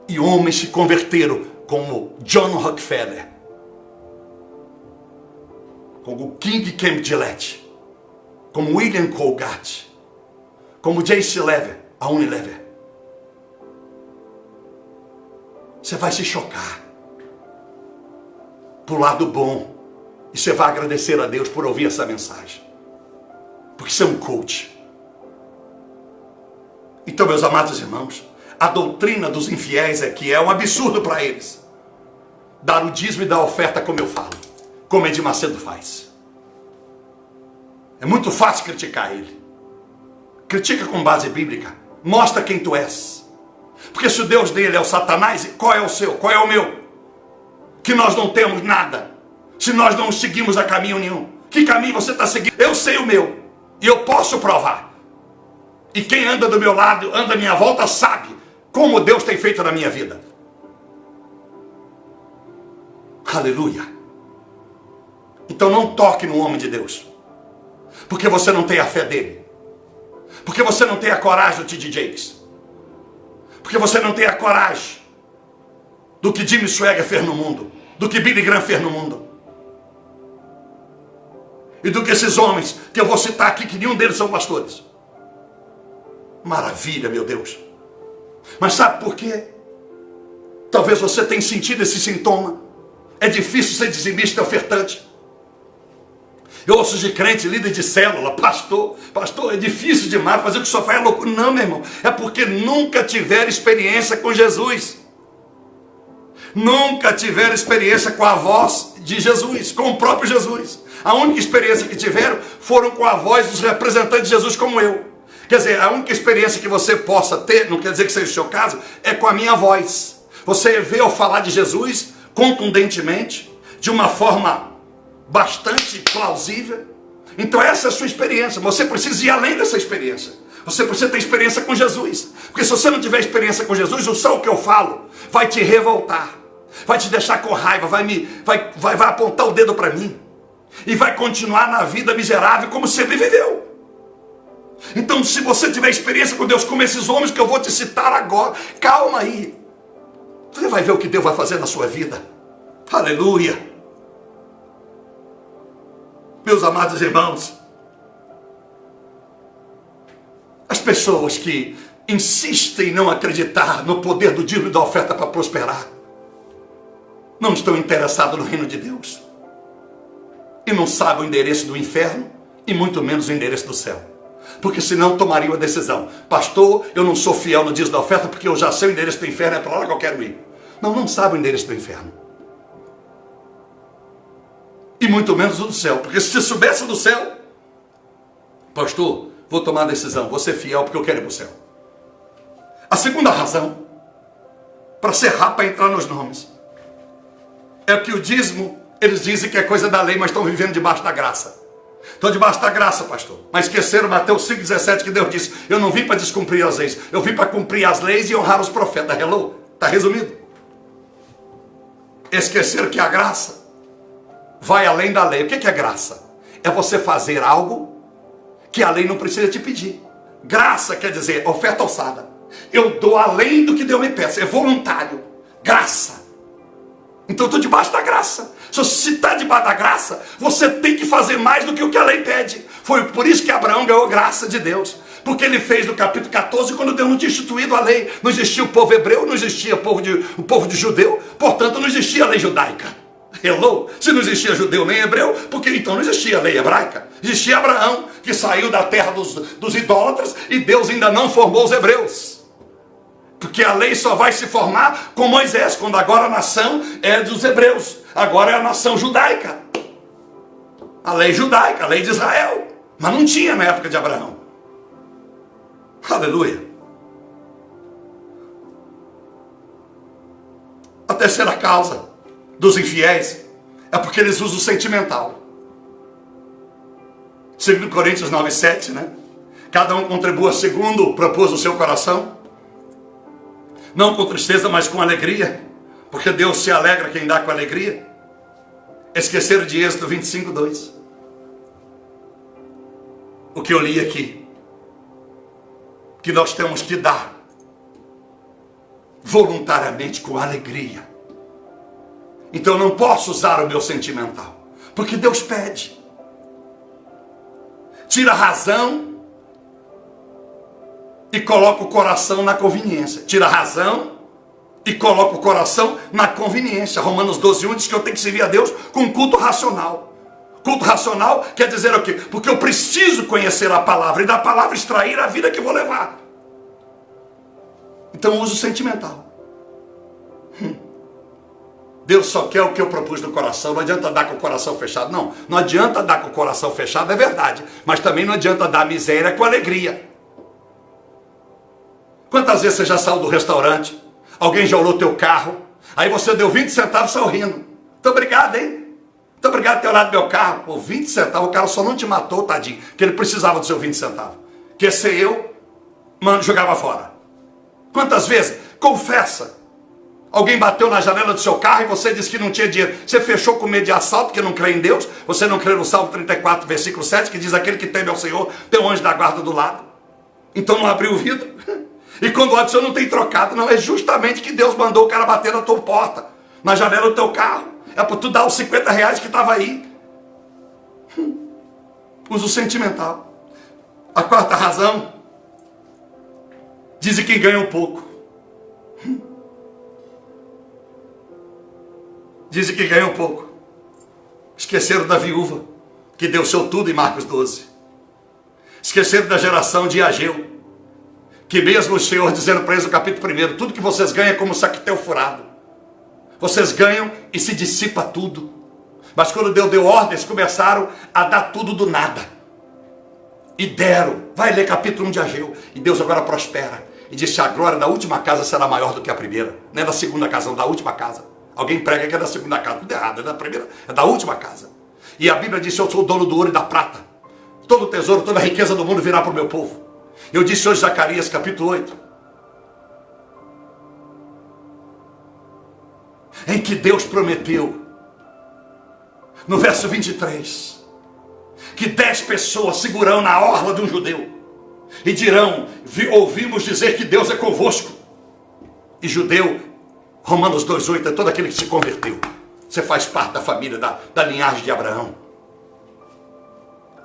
E homens se converteram como John Rockefeller, como King Kemp Gillette, como William Colgate, como J.C. Lever, a Unilever. Você vai se chocar. para o lado bom. E você vai agradecer a Deus por ouvir essa mensagem. Porque você é um coach. Então, meus amados irmãos, a doutrina dos infiéis é que é um absurdo para eles dar o dízimo e dar a oferta como eu falo, como Edir Macedo faz. É muito fácil criticar ele. Critica com base bíblica. Mostra quem tu és. Porque se o Deus dele é o Satanás, qual é o seu? Qual é o meu? Que nós não temos nada. Se nós não seguimos a caminho nenhum. Que caminho você está seguindo? Eu sei o meu. E eu posso provar. E quem anda do meu lado, anda à minha volta, sabe como Deus tem feito na minha vida. Aleluia. Então não toque no homem de Deus. Porque você não tem a fé dele. Porque você não tem a coragem do T.D. Jakes. Porque você não tem a coragem do que Jimmy Swaggart fez no mundo. Do que Billy Graham fez no mundo. E do que esses homens que eu vou citar aqui, que nenhum deles são pastores. Maravilha, meu Deus. Mas sabe por quê? Talvez você tenha sentido esse sintoma. É difícil ser dizimista e ofertante. Eu ouço de crente, líder de célula, pastor, é difícil demais fazer o que o senhor faz, é loucura. Não, meu irmão, é porque nunca tiveram experiência com Jesus. Nunca tiveram experiência com a voz de Jesus, com o próprio Jesus. A única experiência que tiveram foram com a voz dos representantes de Jesus como eu. Quer dizer, a única experiência que você possa ter, não quer dizer que seja o seu caso, é com a minha voz. Você vê eu falar de Jesus contundentemente, de uma forma bastante plausível. Então essa é a sua experiência. Você precisa ir além dessa experiência. Você precisa ter experiência com Jesus. Porque se você não tiver experiência com Jesus, só o que eu falo vai te revoltar. Vai te deixar com raiva, vai apontar o dedo para mim. E vai continuar na vida miserável como sempre viveu. Então se você tiver experiência com Deus como esses homens que eu vou te citar agora, calma aí. Você vai ver o que Deus vai fazer na sua vida. Aleluia. Meus amados irmãos, as pessoas que insistem em não acreditar no poder do dízimo e da oferta para prosperar, não estão interessados no reino de Deus. E não sabem o endereço do inferno, e muito menos o endereço do céu. Porque senão tomariam a decisão. Pastor, eu não sou fiel no dízimo da oferta porque eu já sei o endereço do inferno, é para lá que eu quero ir. Não sabe o endereço do inferno. E muito menos o do céu. Porque se soubesse do céu, pastor, vou tomar a decisão, vou ser fiel porque eu quero ir para o céu. A segunda razão, para serrar, para entrar nos nomes, é que o dízimo, eles dizem que é coisa da lei, mas estão vivendo debaixo da graça. Estão debaixo da graça, pastor. Mas esqueceram Mateus 5,17, que Deus disse, eu não vim para descumprir as leis, eu vim para cumprir as leis e honrar os profetas. Hello? Está resumido? Esqueceram que a graça vai além da lei. O que é graça? É você fazer algo que a lei não precisa te pedir. Graça quer dizer oferta alçada. Eu dou além do que Deus me peça. É voluntário. Graça. Então eu estou debaixo da graça. Se você está debaixo da graça, você tem que fazer mais do que o que a lei pede. Foi por isso que Abraão ganhou graça de Deus. Porque ele fez no capítulo 14, quando Deus não tinha instituído a lei. Não existia o povo hebreu, não existia o povo de judeu. Portanto, não existia a lei judaica. Hello? Se não existia judeu nem hebreu, porque então não existia a lei hebraica. Existia Abraão, que saiu da terra dos idólatras, e Deus ainda não formou os hebreus. Porque a lei só vai se formar com Moisés, quando agora a nação é dos hebreus. Agora é a nação judaica. A lei judaica, a lei de Israel. Mas não tinha na época de Abraão. Aleluia. A terceira causa dos infiéis é porque eles usam o sentimental. 2 Coríntios 9,7, né? Cada um contribua segundo propôs o seu coração, não com tristeza, mas com alegria, porque Deus se alegra quem dá com alegria. Esqueceram de Êxodo 25:2. O que eu li aqui, que nós temos que dar voluntariamente com alegria. Então eu não posso usar o meu sentimental, porque Deus pede. Tira a razão e coloca o coração na conveniência. Tira a razão e coloca o coração na conveniência. Romanos 12:1 diz que eu tenho que servir a Deus com culto racional. Culto racional quer dizer o quê? Porque eu preciso conhecer a palavra e da palavra extrair a vida que eu vou levar. Então eu uso sentimental. Deus só quer o que eu propus no coração. Não adianta dar com o coração fechado. Não adianta dar com o coração fechado, é verdade. Mas também não adianta dar miséria com alegria. Quantas vezes você já saiu do restaurante? Alguém já olhou teu carro? Aí você deu 20 centavos sorrindo. Muito obrigado, hein? Muito obrigado por ter olhado meu carro. Pô, 20 centavos, o cara só não te matou, tadinho. Que ele precisava dos seus 20 centavos. Que ser eu, mano, jogava fora. Quantas vezes? Confessa. Alguém bateu na janela do seu carro e você disse que não tinha dinheiro. Você fechou com medo de assalto, porque não crê em Deus. Você não crê no Salmo 34, versículo 7, que diz: aquele que teme ao Senhor tem um anjo da guarda do lado. Então não abriu o vidro. E quando olha, o Senhor não tem trocado. Não, é justamente que Deus mandou o cara bater na tua porta, na janela do teu carro. É para tu dar os 50 reais que estava aí. Uso sentimental. A quarta razão: dizem que ganha um pouco. Dizem que ganha um pouco. Esqueceram da viúva que deu seu tudo em Marcos 12. Esqueceram da geração de Ageu, que mesmo o Senhor dizendo para eles no capítulo 1, tudo que vocês ganham é como saquetel furado. Vocês ganham e se dissipa tudo. Mas quando Deus deu ordens, começaram a dar tudo do nada. E deram. Vai ler capítulo 1 de Ageu. E Deus agora prospera. E disse: a glória da última casa será maior do que a primeira. Não é da segunda casa, não, da última casa. Alguém prega que é da segunda casa. Tudo errado, é da primeira, é da última casa. E a Bíblia disse: eu sou o dono do ouro e da prata. Todo o tesouro, toda a riqueza do mundo virá para o meu povo. Eu disse hoje, Zacarias capítulo 8, em que Deus prometeu, no verso 23, que 10 pessoas segurarão na orla de um judeu e dirão: ouvimos dizer que Deus é convosco. E judeu, Romanos 2:8, é todo aquele que se converteu. Você faz parte da família, da linhagem de Abraão.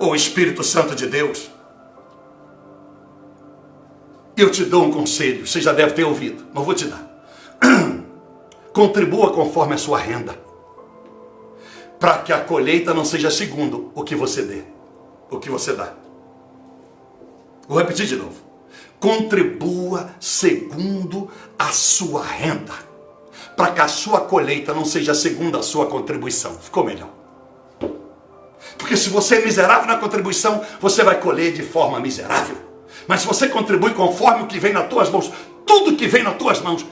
O Espírito Santo de Deus. Eu te dou um conselho, você já deve ter ouvido, mas vou te dar. Contribua conforme a sua renda, para que a colheita não seja segundo o que você dá. Vou repetir de novo. Contribua segundo a sua renda, para que a sua colheita não seja segundo a sua contribuição. Ficou melhor? Porque se você é miserável na contribuição, você vai colher de forma miserável. Mas se você contribui conforme o que vem nas tuas mãos, tudo que vem nas tuas mãos,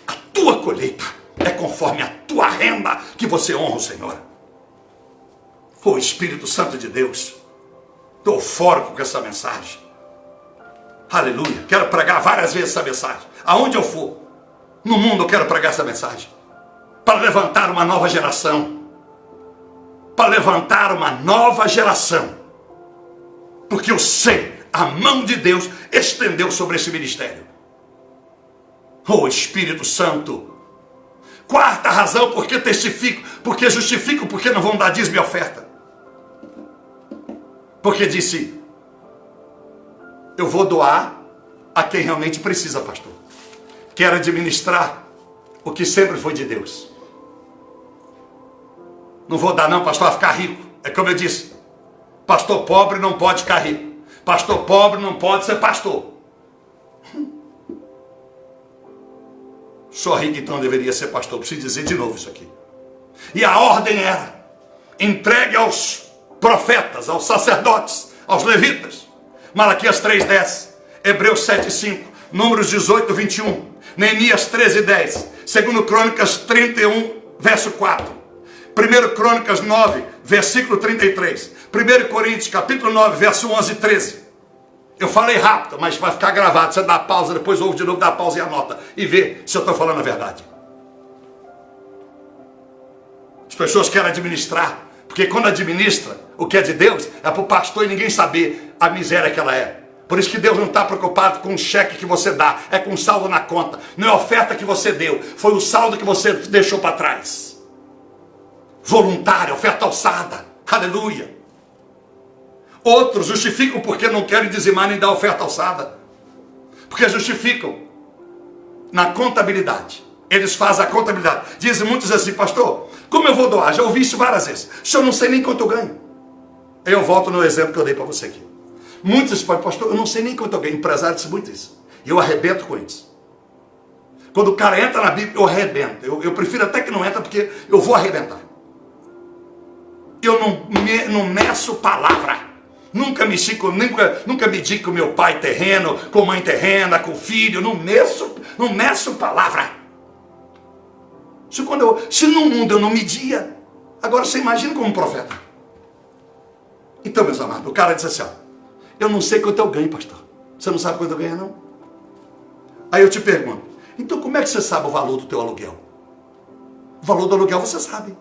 a tua colheita é conforme a tua renda que você honra o Senhor. O Espírito Santo de Deus, estou eufórico com essa mensagem. Aleluia. Quero pregar várias vezes essa mensagem. Aonde eu for, no mundo eu quero pregar essa mensagem. Para levantar uma nova geração. Para levantar uma nova geração. Porque eu sei, a mão de Deus estendeu sobre esse ministério. Oh Espírito Santo. Quarta razão, porque testifico, porque justifico, porque não vão dar dízimo e oferta. Porque disse: eu vou doar a quem realmente precisa, pastor. Quero administrar o que sempre foi de Deus. Não vou dar não, pastor, a ficar rico. É como eu disse, pastor pobre não pode ficar rico. Pastor pobre não pode ser pastor. Só rico então deveria ser pastor. Preciso dizer de novo isso aqui. E a ordem era: entregue aos profetas, aos sacerdotes, aos levitas. Malaquias 3:10, Hebreus 7:5, Números 18:21, Neemias 13:10, 2 Crônicas 31, verso 4, 1 Crônicas 9, versículo 33, 1 Coríntios capítulo 9, verso 11 e 13. Eu falei rápido, mas vai ficar gravado. Você dá pausa, depois ouve de novo, dá pausa e anota. E vê se eu estou falando a verdade. As pessoas querem administrar. Porque quando administra o que é de Deus, é para o pastor e ninguém saber a miséria que ela é. Por isso que Deus não está preocupado com o cheque que você dá. É com o saldo na conta. Não é a oferta que você deu. Foi o saldo que você deixou para trás. Voluntário, oferta alçada. Aleluia. Outros justificam porque não querem dizimar nem dar oferta alçada. Porque justificam na contabilidade. Eles fazem a contabilidade. Dizem muitos assim, pastor, como eu vou doar? Já ouvi isso várias vezes. O senhor não sei nem quanto eu ganho. Eu volto no exemplo que eu dei para você aqui. Muitos podem, pastor, eu não sei nem quanto eu ganho. Empresário disse muito isso. Eu arrebento com isso. Quando o cara entra na Bíblia, eu arrebento. Eu prefiro até que não entra, porque eu vou arrebentar. Eu não meço palavra. Nunca medi com meu pai terreno, com mãe terrena, com filho. Não meço palavra. Se no mundo eu não media, agora você imagina como profeta. Então, meus amados, o cara disse assim, ó, eu não sei quanto eu ganho, pastor. Você não sabe quanto eu ganho, não? Aí eu te pergunto, então como é que você sabe o valor do teu aluguel? O valor do aluguel você sabe.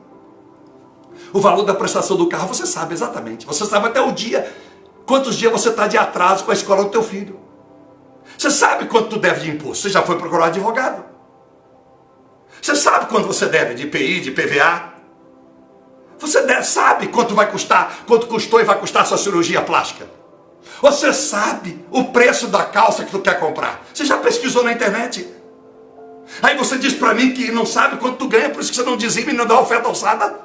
O valor da prestação do carro você sabe exatamente. Você sabe até o dia, quantos dias você está de atraso com a escola do teu filho. Você sabe quanto tu deve de imposto. Você já foi procurar advogado. Você sabe quanto você deve de IPI, de PVA. Você sabe quanto vai custar, quanto custou e vai custar a sua cirurgia plástica. Você sabe o preço da calça que tu quer comprar. Você já pesquisou na internet. Aí você diz para mim que não sabe quanto tu ganha, por isso que você não dizima e não dá oferta alçada.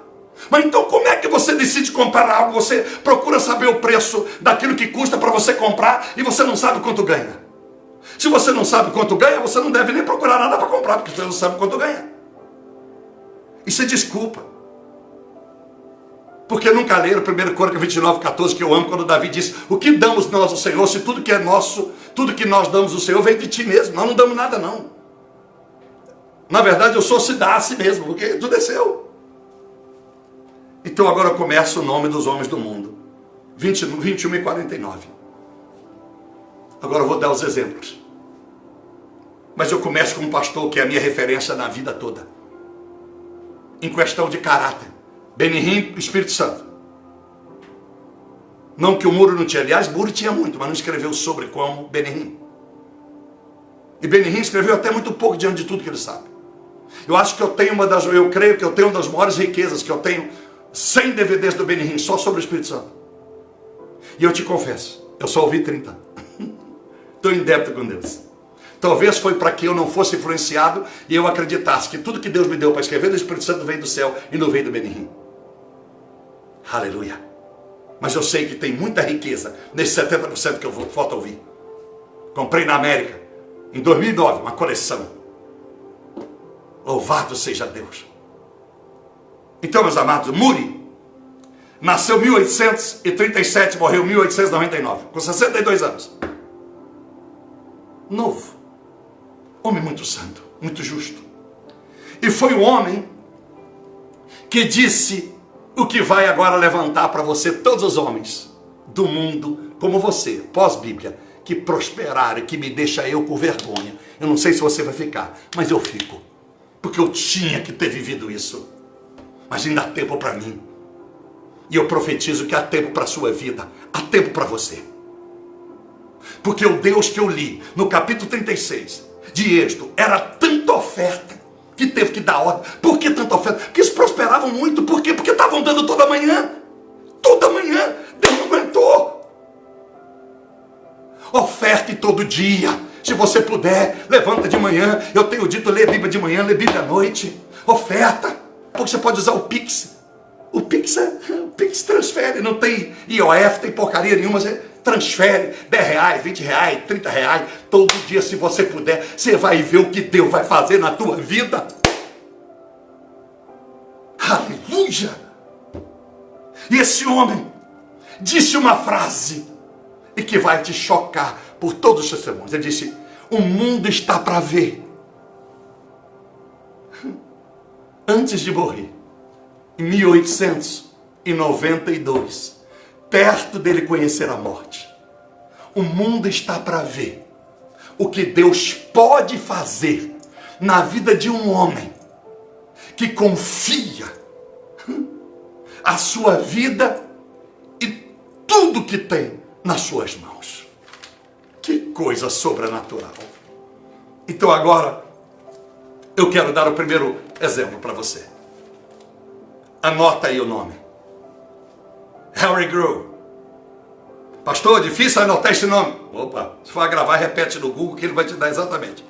Mas então como é que você decide comprar algo? Você procura saber o preço daquilo que custa para você comprar e você não sabe quanto ganha. Se você não sabe quanto ganha, você não deve nem procurar nada para comprar, porque você não sabe quanto ganha. Isso é desculpa. Porque nunca leram 1 Crônica 29:14, que eu amo, quando Davi disse, o que damos nós ao Senhor, se tudo que é nosso, tudo que nós damos ao Senhor vem de ti mesmo, nós não damos nada não. Na verdade eu sou se dá a si mesmo, porque tudo é seu. Então agora começa o nome dos homens do mundo, 21:49. Agora eu vou dar os exemplos. Mas eu começo com um pastor que é a minha referência na vida toda. Em questão de caráter. Benihim, Espírito Santo. Não que o Muro não tinha. Aliás, Muro tinha muito, mas não escreveu sobre como Benihim. E Benihim escreveu até muito pouco diante de tudo que ele sabe. Eu acho que eu creio que eu tenho uma das maiores riquezas, que eu tenho 100 DVDs do Benihim, só sobre o Espírito Santo. E eu te confesso, eu só ouvi 30. Estou em débito com Deus. Talvez foi para que eu não fosse influenciado e eu acreditasse que tudo que Deus me deu para escrever do Espírito Santo veio do céu e não veio do Benihim. Aleluia. Mas eu sei que tem muita riqueza nesse 70% que eu falta ouvir. Comprei na América, em 2009, uma coleção. Louvado seja Deus. Então, meus amados, Muri nasceu em 1837, morreu em 1899, com 62 anos. Novo. Homem muito santo, muito justo. E foi o homem que disse o que vai agora levantar para você todos os homens do mundo, como você, pós-Bíblia, que prosperaram, que me deixa eu com vergonha. Eu não sei se você vai ficar, mas eu fico. Porque eu tinha que ter vivido isso. Mas ainda há tempo para mim. E eu profetizo que há tempo para a sua vida, há tempo para você. Porque o Deus que eu li no capítulo 36 de Êxodo era tanta oferta que teve que dar ordem. Por que tanta oferta? Porque eles prosperavam muito. Por quê? Porque estavam dando toda manhã. Toda manhã. Deus não aguentou. Oferte todo dia. Se você puder, levanta de manhã. Eu tenho dito, lê a Bíblia de manhã, lê a Bíblia à noite. Oferta. Porque você pode usar o Pix. O Pix transfere. Não tem IOF, tem porcaria nenhuma. Você transfere R$10, R$20, R$30. Todo dia, se você puder, você vai ver o que Deus vai fazer na tua vida. Aleluia! E esse homem disse uma frase e que vai te chocar por todos os testemunhos. Ele disse, o mundo está para ver. Antes de morrer, em 1892, perto dele conhecer a morte, o mundo está para ver o que Deus pode fazer na vida de um homem que confia a sua vida e tudo que tem nas suas mãos. Que coisa sobrenatural. Então agora eu quero dar o primeiro exemplo para você. Anota aí o nome. Harry Grove. Pastor, difícil anotar esse nome. Opa, se for gravar, repete no Google que ele vai te dar exatamente.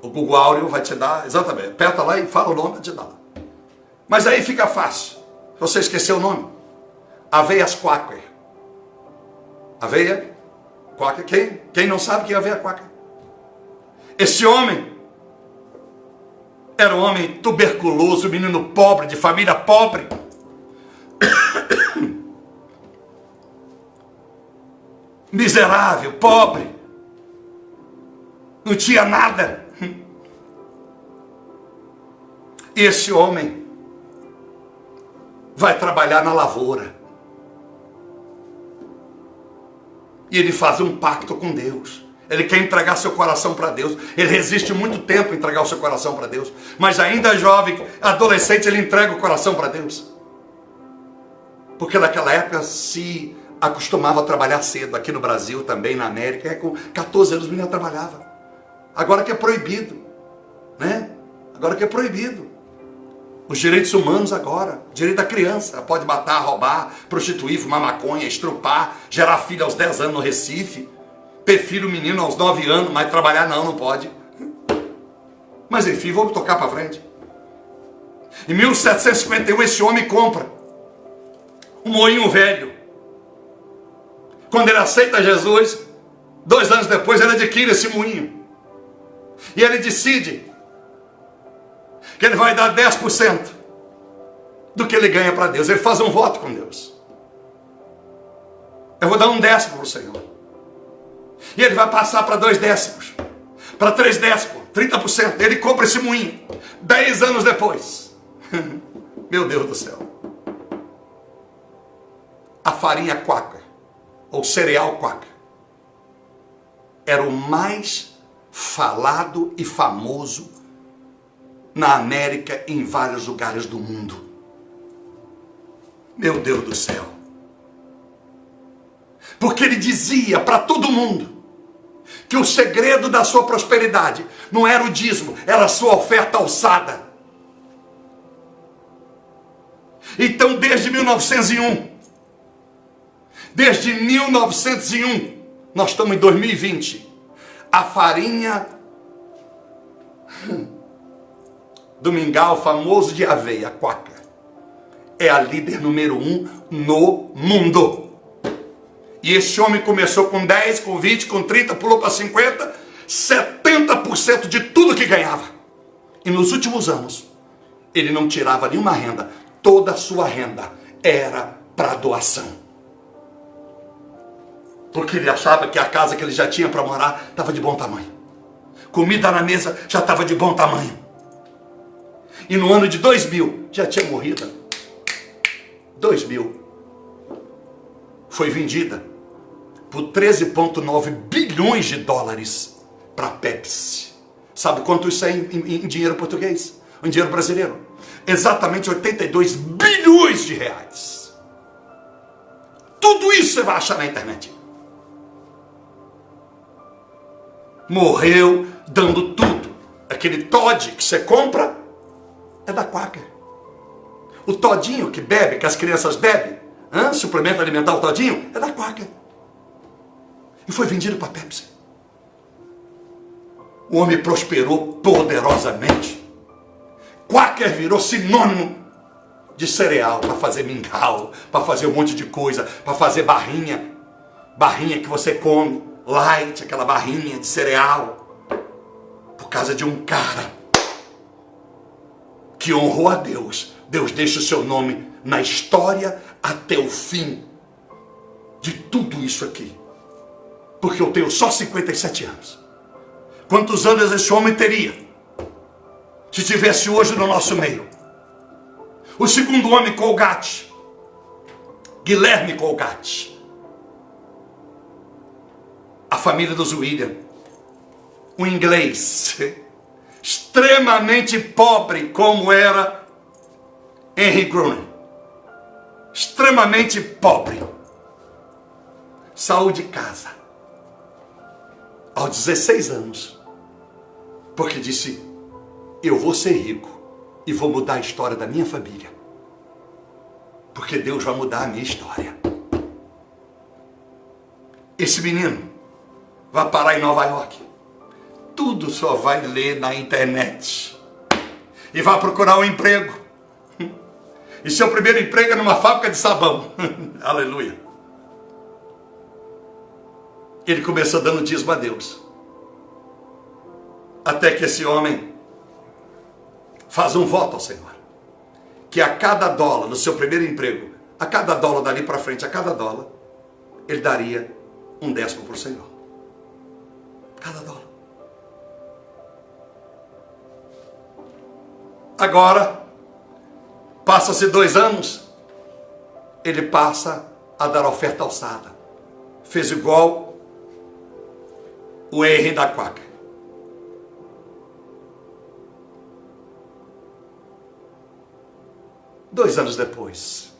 O Google Áureo vai te dar, exatamente. Aperta lá e fala o nome, vai te dar. Mas aí fica fácil. Se você esqueceu o nome. Aveias Quaker. Aveia Quaker. Quem não sabe quem é Aveia Quaker? Esse homem era um homem tuberculoso, menino pobre, de família pobre. Miserável, pobre. Não tinha nada. E esse homem vai trabalhar na lavoura. E ele faz um pacto com Deus. Ele quer entregar seu coração para Deus. Ele resiste muito tempo a entregar o seu coração para Deus. Mas ainda jovem, adolescente, ele entrega o coração para Deus. Porque naquela época se acostumava a trabalhar cedo. Aqui no Brasil também, na América. Com 14 anos o menino trabalhava. Agora que é proibido. Né? Agora que é proibido. Os direitos humanos agora, direito da criança, ela pode matar, roubar, prostituir, fumar maconha, estrupar, gerar filho aos 10 anos no Recife, ter filho menino aos 9 anos, mas trabalhar não pode. Mas enfim, vamos tocar para frente. Em 1751 esse homem compra um moinho velho. Quando ele aceita Jesus, 2 anos depois ele adquire esse moinho. E ele decide que ele vai dar 10% do que ele ganha para Deus. Ele faz um voto com Deus. Eu vou dar 1/10 para o Senhor. E ele vai passar para 2/10, para 3/10, 30%. Ele compra esse moinho. 10 anos depois. Meu Deus do céu. A farinha Quaker, ou cereal Quaker, era o mais falado e famoso na América e em vários lugares do mundo. Meu Deus do céu. Porque ele dizia para todo mundo que o segredo da sua prosperidade não era o dízimo, era a sua oferta alçada. Então desde 1901, nós estamos em 2020, a farinha do mingau famoso de aveia, Quaker, é a líder número 1 no mundo. E esse homem começou com 10, com 20, com 30, pulou para 50, 70% de tudo que ganhava. E nos últimos anos, ele não tirava nenhuma renda, toda a sua renda era para doação. Porque ele achava que a casa que ele já tinha para morar estava de bom tamanho. Comida na mesa já estava de bom tamanho. E no ano de 2000, já tinha morrido. 2000. Foi vendida por 13,9 bilhões de dólares para a Pepsi. Sabe quanto isso é em dinheiro português? Em dinheiro brasileiro? Exatamente 82 bilhões de reais. Tudo isso você vai achar na internet. Morreu dando tudo. Aquele Todd que você compra é da Quaker. O todinho que bebe, que as crianças bebem, suplemento alimentar, o todinho, é da Quaker. E foi vendido para a Pepsi. O homem prosperou poderosamente. Quaker virou sinônimo de cereal, para fazer mingau, para fazer um monte de coisa, para fazer barrinha. Barrinha que você come, light, aquela barrinha de cereal. Por causa de um cara que honrou a Deus. Deus deixa o seu nome na história até o fim de tudo isso aqui. Porque eu tenho só 57 anos. Quantos anos esse homem teria se estivesse hoje no nosso meio? O segundo homem, Colgate, Guilherme Colgate. A família dos William, um inglês extremamente pobre como era Henry Gruner. Extremamente pobre. Saiu de casa aos 16 anos. Porque disse, eu vou ser rico e vou mudar a história da minha família. Porque Deus vai mudar a minha história. Esse menino vai parar em Nova York. tudo só vai ler na internet. E vai procurar um emprego. E seu primeiro emprego é numa fábrica de sabão. Aleluia. Ele começou dando dízimo a Deus. Até que esse homem faz um voto ao Senhor. Que a cada dólar, no seu primeiro emprego, a cada dólar dali para frente, a cada dólar, ele daria um décimo para o Senhor. Cada dólar. Agora, passa-se 2 anos, ele passa a dar oferta alçada. Fez igual o Henry da Quaker. Dois anos depois,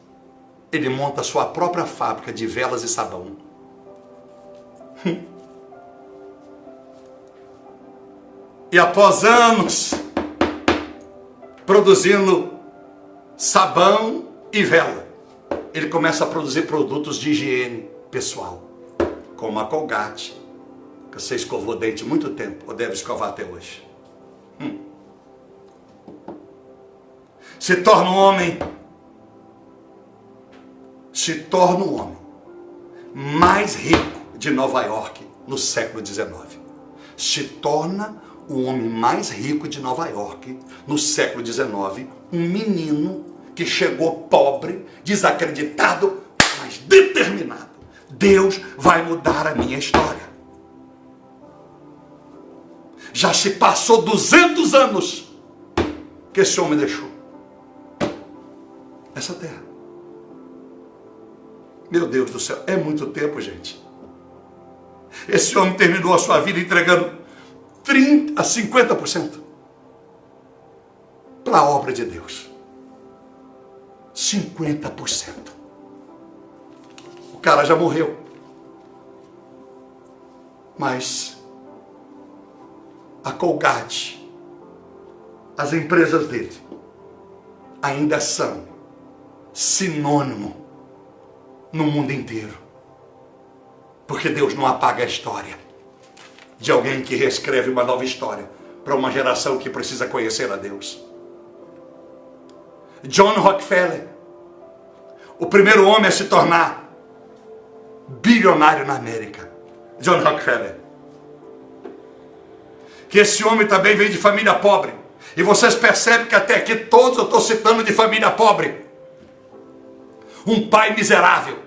ele monta a sua própria fábrica de velas e sabão. E após anos produzindo sabão e vela, ele começa a produzir produtos de higiene pessoal, como a Colgate, que você escovou o dente há muito tempo, ou deve escovar até hoje. Se torna um homem mais rico de Nova York no século XIX. Se torna o homem mais rico de Nova York no século XIX, um menino que chegou pobre, desacreditado, mas determinado. Deus vai mudar a minha história. Já se passou 200 anos que esse homem deixou essa terra. Meu Deus do céu, é muito tempo, gente. Esse homem terminou a sua vida entregando 30% a 50% para a obra de Deus. 50%. O cara já morreu. Mas a Colgate, as empresas dele, ainda são sinônimo no mundo inteiro. Porque Deus não apaga a história de alguém que reescreve uma nova história para uma geração que precisa conhecer a Deus. John Rockefeller, o primeiro homem a se tornar bilionário na América. John Rockefeller. Que esse homem também veio de família pobre. E vocês percebem que até aqui todos eu estou citando de família pobre. Um pai miserável,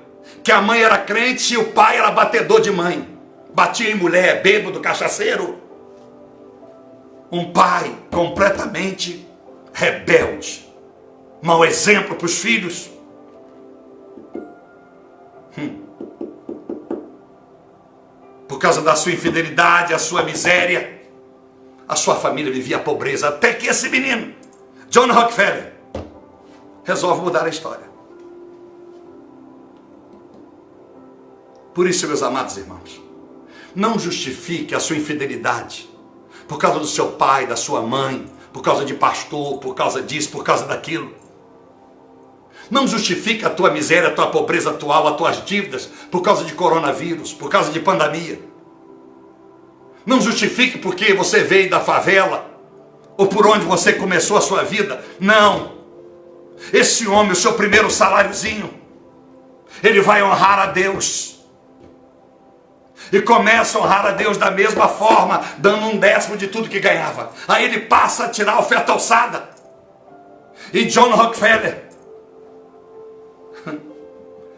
que a mãe era crente e o pai era batedor de mãe. Batia em mulher, bêbado, cachaceiro. Um pai completamente rebelde. Mau exemplo para os filhos. Por causa da sua infidelidade, a sua miséria, a sua família vivia a pobreza. Até que esse menino, John Rockefeller, resolve mudar a história. Por isso, meus amados irmãos, não justifique a sua infidelidade por causa do seu pai, da sua mãe, por causa de pastor, por causa disso, por causa daquilo. Não justifique a tua miséria, a tua pobreza atual, as tuas dívidas, por causa de coronavírus, por causa de pandemia. Não justifique porque você veio da favela, ou por onde você começou a sua vida. Não. Esse homem, o seu primeiro saláriozinho, ele vai honrar a Deus. E começa a honrar a Deus da mesma forma, dando 1/10 de tudo que ganhava. Aí ele passa a tirar a oferta alçada. E John Rockefeller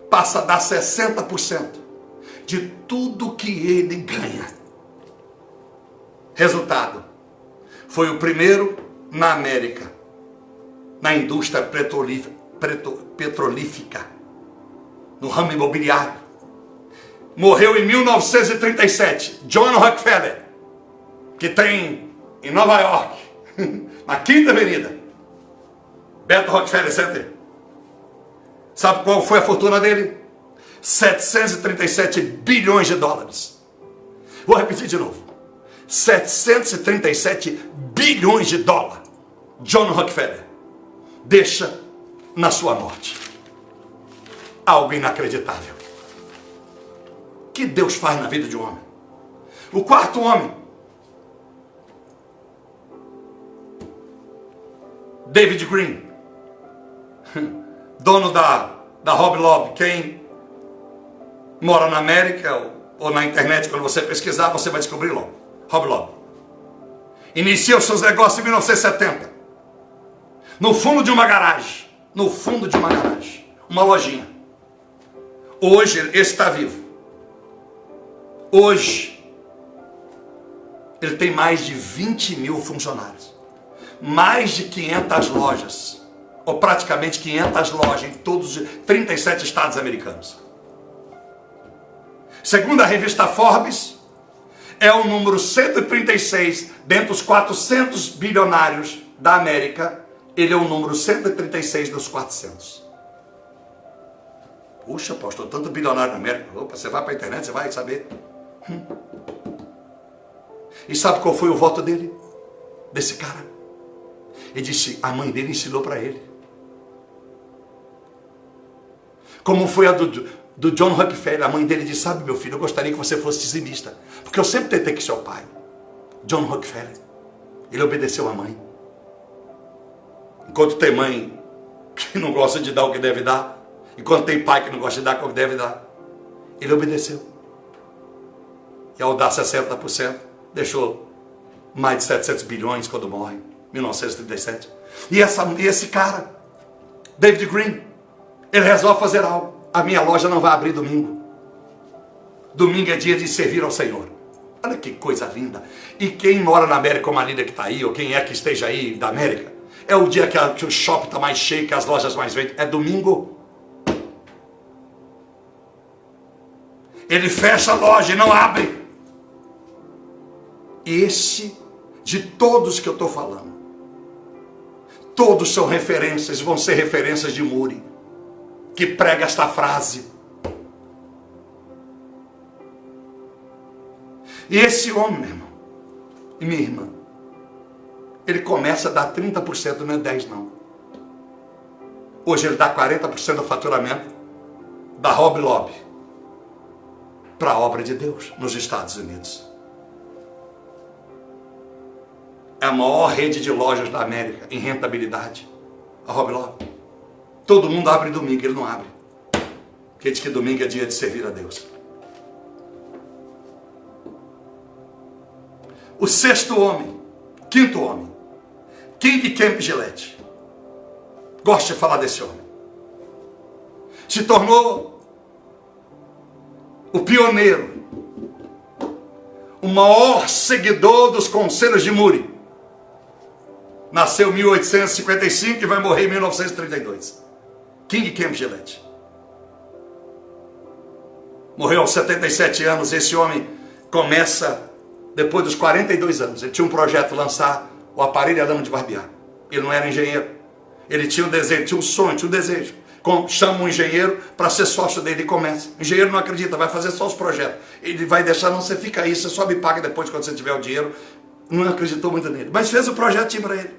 passa a dar 60% de tudo que ele ganha. Resultado, foi o primeiro na América, na indústria petrolífica, no ramo imobiliário. Morreu em 1937, John Rockefeller, que tem em Nova York, na Quinta Avenida, Beto Rockefeller Center. Sabe qual foi a fortuna dele? 737 bilhões de dólares. Vou repetir de novo. 737 bilhões de dólares. John Rockefeller deixa na sua morte. Algo inacreditável. O que Deus faz na vida de um homem? O quarto homem David Green, dono da Hobby Lobby. Quem mora na América ou na internet, quando você pesquisar, você vai descobrir logo. Hobby Lobby. Iniciou seus negócios em 1970. No fundo de uma garagem. No fundo de uma garagem. Uma lojinha. Hoje ele está vivo. Hoje ele tem mais de 20 mil funcionários. Mais de 500 lojas. Ou praticamente 500 lojas em todos os 37 estados americanos. Segundo a revista Forbes, é o número 136 dentre os 400 bilionários da América. Ele é o número 136 dos 400. Puxa, pastor, tanto bilionário na América. Opa, você vai para a internet, você vai saber. E sabe qual foi o voto dele? Desse cara. Ele disse, a mãe dele ensinou para ele. Como foi a do John Rockefeller. A mãe dele disse, sabe meu filho, eu gostaria que você fosse dizimista. Porque eu sempre tentei que seu pai. John Rockefeller. Ele obedeceu a mãe. Enquanto tem mãe que não gosta de dar o que deve dar. Enquanto tem pai que não gosta de dar o que deve dar. Ele obedeceu. E ao dar 60%, deixou mais de 700 bilhões quando morre. 1937. E esse cara, David Green, ele resolve fazer algo. A minha loja não vai abrir domingo. Domingo é dia de servir ao Senhor. Olha que coisa linda. E quem mora na América, como a Lídia que está aí, ou quem é que esteja aí da América, é o dia que o shopping está mais cheio, que as lojas mais vendem. É domingo. Ele fecha a loja e não abre. Esse, de todos que eu estou falando, todos são referências, vão ser referências de Moody, que prega esta frase. E esse homem, meu irmão, e minha irmã, ele começa a dar 30%, não é 10% não. Hoje ele dá 40% do faturamento da Hobby Lobby para a obra de Deus nos Estados Unidos. É a maior rede de lojas da América em rentabilidade, a Hobby Lobby. Todo mundo abre domingo, ele não abre. Porque diz que domingo é dia de servir a Deus. O sexto homem, quinto homem, King Kemp Gillette. Gosto de falar desse homem. Se tornou o pioneiro, o maior seguidor dos conselhos de Moody. Nasceu em 1855 e vai morrer em 1932. King Kemp Gillette. Morreu aos 77 anos. Esse homem começa depois dos 42 anos. Ele tinha um projeto, lançar o aparelho a lama de barbear. Ele não era engenheiro. Ele tinha um desejo, tinha um sonho, tinha um desejo. Chama um engenheiro para ser sócio dele e começa. O engenheiro não acredita, vai fazer só os projetos. Ele vai deixar, não, você fica aí, você só me paga depois quando você tiver o dinheiro. Não acreditou muito nele. Mas fez o projetinho para ele.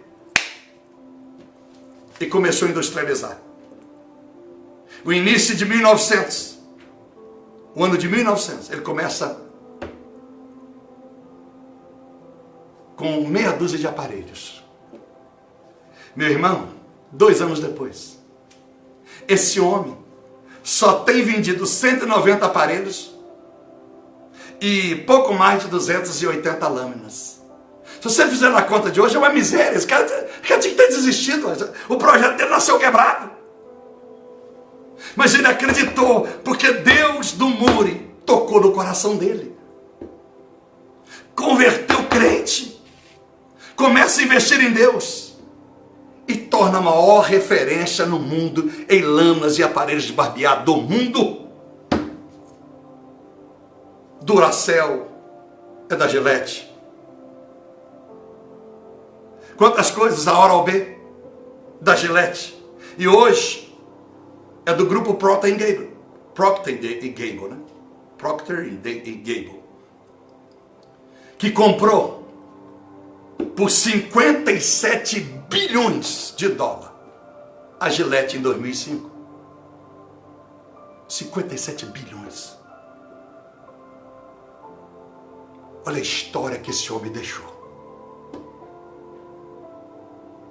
E começou a industrializar. O início de 1900. O ano de 1900. Ele começa com meia dúzia de aparelhos. Meu irmão, 2 anos depois, esse homem só tem vendido 190 aparelhos e pouco mais de 280 lâminas. Se você fizer na conta de hoje, é uma miséria. Esse cara tinha que ter desistido. O projeto dele nasceu quebrado. Mas ele acreditou, porque Deus do Moody tocou no coração dele. Converteu crente. Começa a investir em Deus. E torna a maior referência no mundo em lâminas e aparelhos de barbear do mundo. Duracell é da Gillette. Quantas coisas, a Oral-B da Gillette. E hoje é do grupo Procter Gamble. Procter Gamble, né? Procter Gamble. Que comprou por 57 bilhões de dólares a Gillette em 2005. 57 bilhões. Olha a história que esse homem deixou.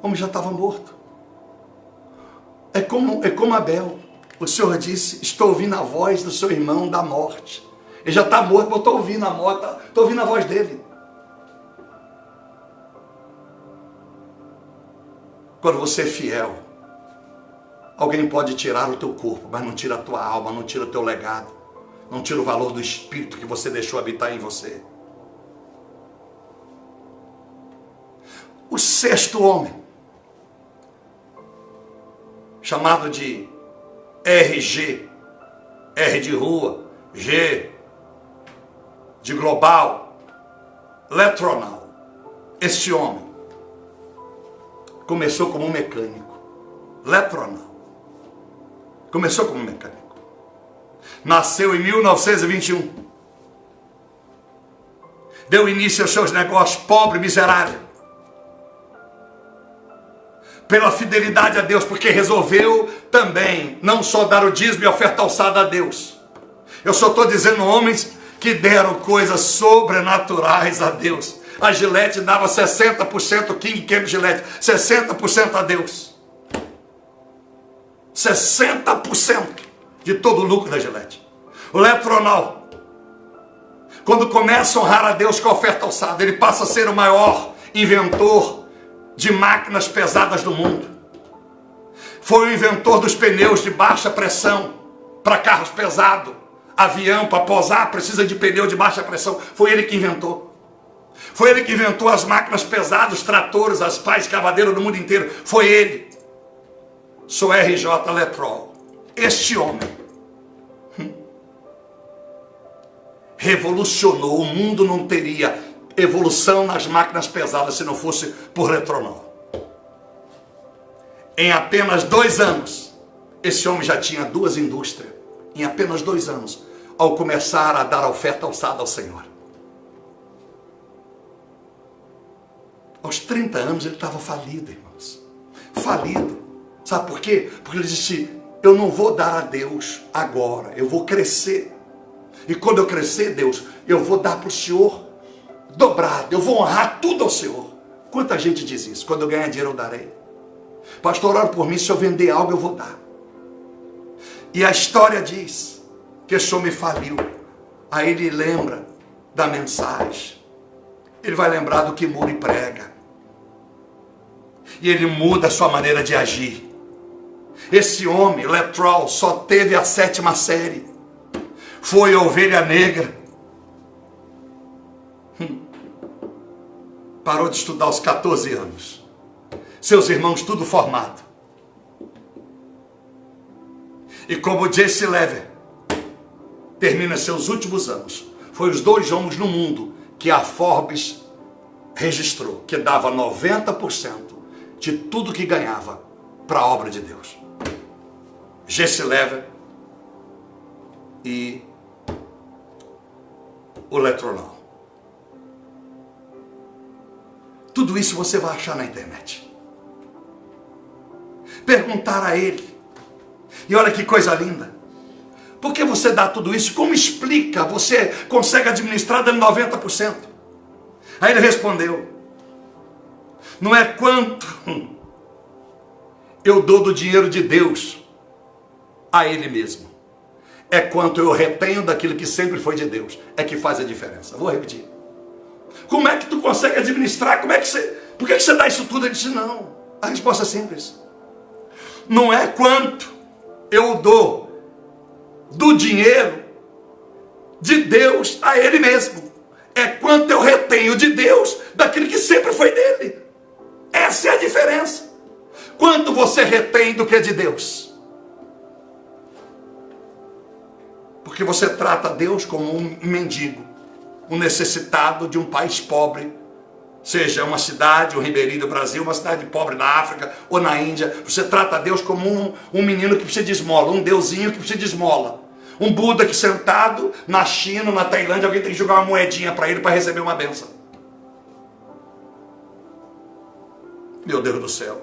O homem já estava morto. É como Abel. O Senhor disse, estou ouvindo a voz do seu irmão da morte. Ele já está morto, mas eu estou ouvindo a morte, estou ouvindo a voz dele. Quando você é fiel, alguém pode tirar o teu corpo, mas não tira a tua alma, não tira o teu legado, não tira o valor do Espírito que você deixou habitar em você. O sexto homem, chamado de RG, R de rua, G de global, letronal. Este homem começou como um mecânico, letronal. Começou como mecânico. Nasceu em 1921. Deu início aos seus negócios, pobre, miserável. Pela fidelidade a Deus, porque resolveu também não só dar o dízimo e a oferta alçada a Deus. Eu só estou dizendo homens que deram coisas sobrenaturais a Deus. A Gillette dava 60%, King Cambridge Gillette, 60% a Deus. 60% de todo o lucro da Gillette. O Letronal, quando começa a honrar a Deus com a oferta alçada, ele passa a ser o maior inventor de máquinas pesadas do mundo. Foi o inventor dos pneus de baixa pressão para carros pesados. Avião para pousar precisa de pneu de baixa pressão. Foi ele que inventou. Foi ele que inventou as máquinas pesadas, os tratores, as pás cavadeiras do mundo inteiro. Foi ele. Sou RJ Letrol. Este homem revolucionou. O mundo não teria evolução nas máquinas pesadas se não fosse por Letronal. Em apenas 2 anos, esse homem já tinha 2 indústrias. Em apenas 2 anos, ao começar a dar a oferta alçada ao Senhor. Aos 30 anos ele estava falido, irmãos. Falido. Sabe por quê? Porque ele disse, eu não vou dar a Deus agora, eu vou crescer. E quando eu crescer, Deus, eu vou dar para o Senhor dobrado, eu vou honrar tudo ao Senhor. Quanta gente diz isso? Quando eu ganhar dinheiro eu darei. Pastor, ora por mim, se eu vender algo eu vou dar. E a história diz que esse homem faliu. Aí ele lembra da mensagem. Ele vai lembrar do que Moody prega. E ele muda a sua maneira de agir. Esse homem, Letrol, só teve a 7ª série. Foi a ovelha negra. Parou de estudar aos 14 anos. Seus irmãos tudo formado. E como Jesse Lever termina seus últimos anos, foi os 2 homens no mundo que a Forbes registrou, que dava 90% de tudo que ganhava para a obra de Deus. Jesse Lever e o Letronal. Tudo isso você vai achar na internet. Perguntar a ele. E olha que coisa linda. Por que você dá tudo isso? Como explica? Você consegue administrar dando 90%? Aí ele respondeu. Não é quanto eu dou do dinheiro de Deus a Ele mesmo. É quanto eu retenho daquilo que sempre foi de Deus. É que faz a diferença. Vou repetir. Como é que tu consegue administrar? Por que você dá isso tudo? Ele disse, não. A resposta é simples. Não é quanto eu dou do dinheiro de Deus a Ele mesmo. É quanto eu retenho de Deus daquilo que sempre foi dele. Essa é a diferença. Quanto você retém do que é de Deus? Porque você trata Deus como um mendigo, um necessitado de um país pobre, seja uma cidade, um Ribeirinho do Brasil, uma cidade pobre na África ou na Índia. Você trata Deus como um menino que precisa de esmola, um deusinho que precisa de esmola. Um Buda que sentado na China, na Tailândia, alguém tem que jogar uma moedinha para ele para receber uma bênção. Meu Deus do céu.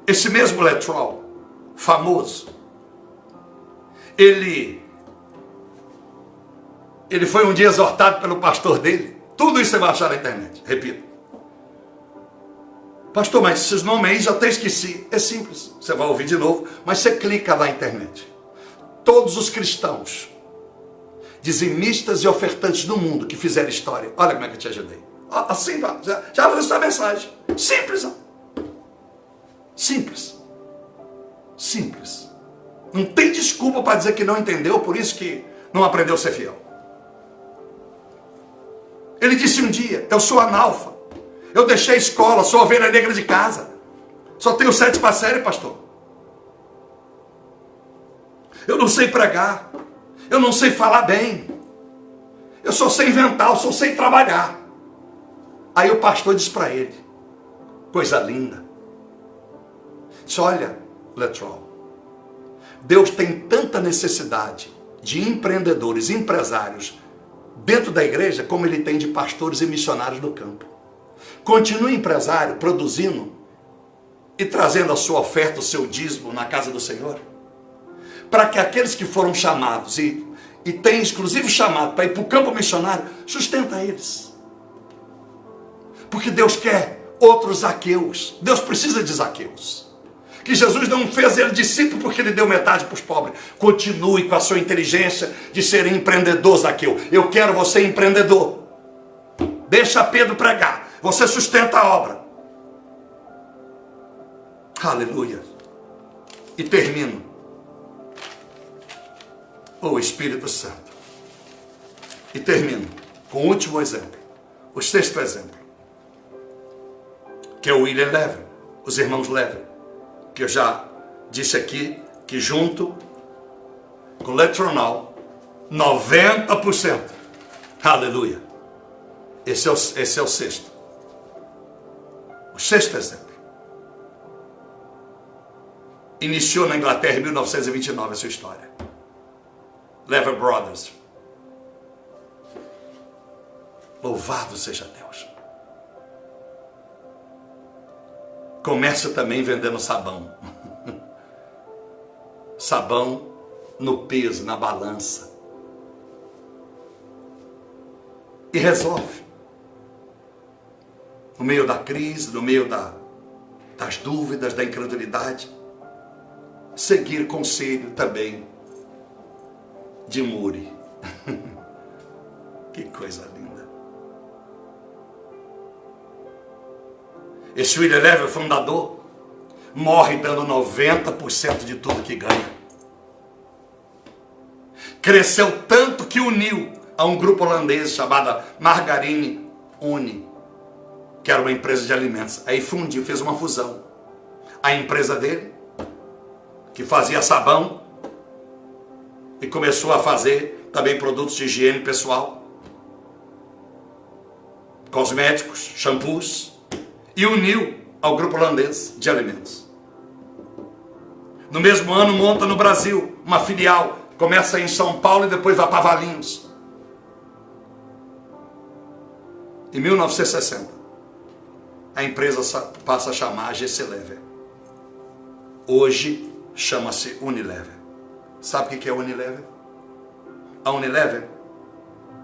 Esse mesmo Letrol, famoso, ele foi um dia exortado pelo pastor dele Tudo isso você vai achar na internet. Repito. Pastor, mas esses nomes aí já até esqueci. É simples. Você vai ouvir de novo, mas você clica na internet. Todos os cristãos, dizimistas e ofertantes do mundo que fizeram história. Olha como é que eu te ajudei. Assim, já viu essa mensagem. Simples. Simples. Simples. Não tem desculpa para dizer que não entendeu, por isso que não aprendeu a ser fiel. Ele disse um dia, eu sou analfa. Eu deixei a escola, sou ovelha negra de casa. Só tenho 7ª série, pastor. Eu não sei pregar. Eu não sei falar bem. Eu só sei inventar, eu só sei trabalhar. Aí o pastor diz para ele, coisa linda. Diz, olha, Letrol, Deus tem tanta necessidade de empreendedores, empresários dentro da igreja, como ele tem de pastores e missionários no campo. Continue empresário, produzindo e trazendo a sua oferta, o seu dízimo na casa do Senhor, para que aqueles que foram chamados e têm exclusivo chamado para ir para o campo missionário, sustenta eles. Porque Deus quer outros Zaqueus. Deus precisa de Zaqueus. Que Jesus não fez ele discípulo porque ele deu metade para os pobres. Continue com a sua inteligência de ser empreendedor, Zaqueu. Eu quero você empreendedor. Deixa Pedro pregar. Você sustenta a obra. Aleluia. E termino. Oh, Espírito Santo. E termino com o último exemplo. O 6º exemplo. Que é o William Levin. Os irmãos Levin. Que eu já disse aqui que junto com o Letronal, 90%. Aleluia. Esse é o 6º. O 6º exemplo. Iniciou na Inglaterra em 1929 a sua história. Levin Brothers. Louvado seja Deus. Começa também vendendo sabão. Sabão no peso, na balança. E resolve. No meio da crise, no meio das dúvidas, da incredulidade, seguir conselho também de Moody. Que coisa linda. Esse William Levin, o fundador, morre dando 90% de tudo que ganha. Cresceu tanto que uniu a um grupo holandês chamado Margarine Unie, que era uma empresa de alimentos. Aí fundiu, fez uma fusão. A empresa dele, que fazia sabão, e começou a fazer também produtos de higiene pessoal, cosméticos, shampoos, e uniu ao grupo holandês de alimentos. No mesmo ano monta no Brasil uma filial, começa em São Paulo e depois vai para Valinhos. Em 1960, a empresa passa a chamar a GC Lever. Hoje chama-se Unilever. Sabe o que é Unilever? A Unilever,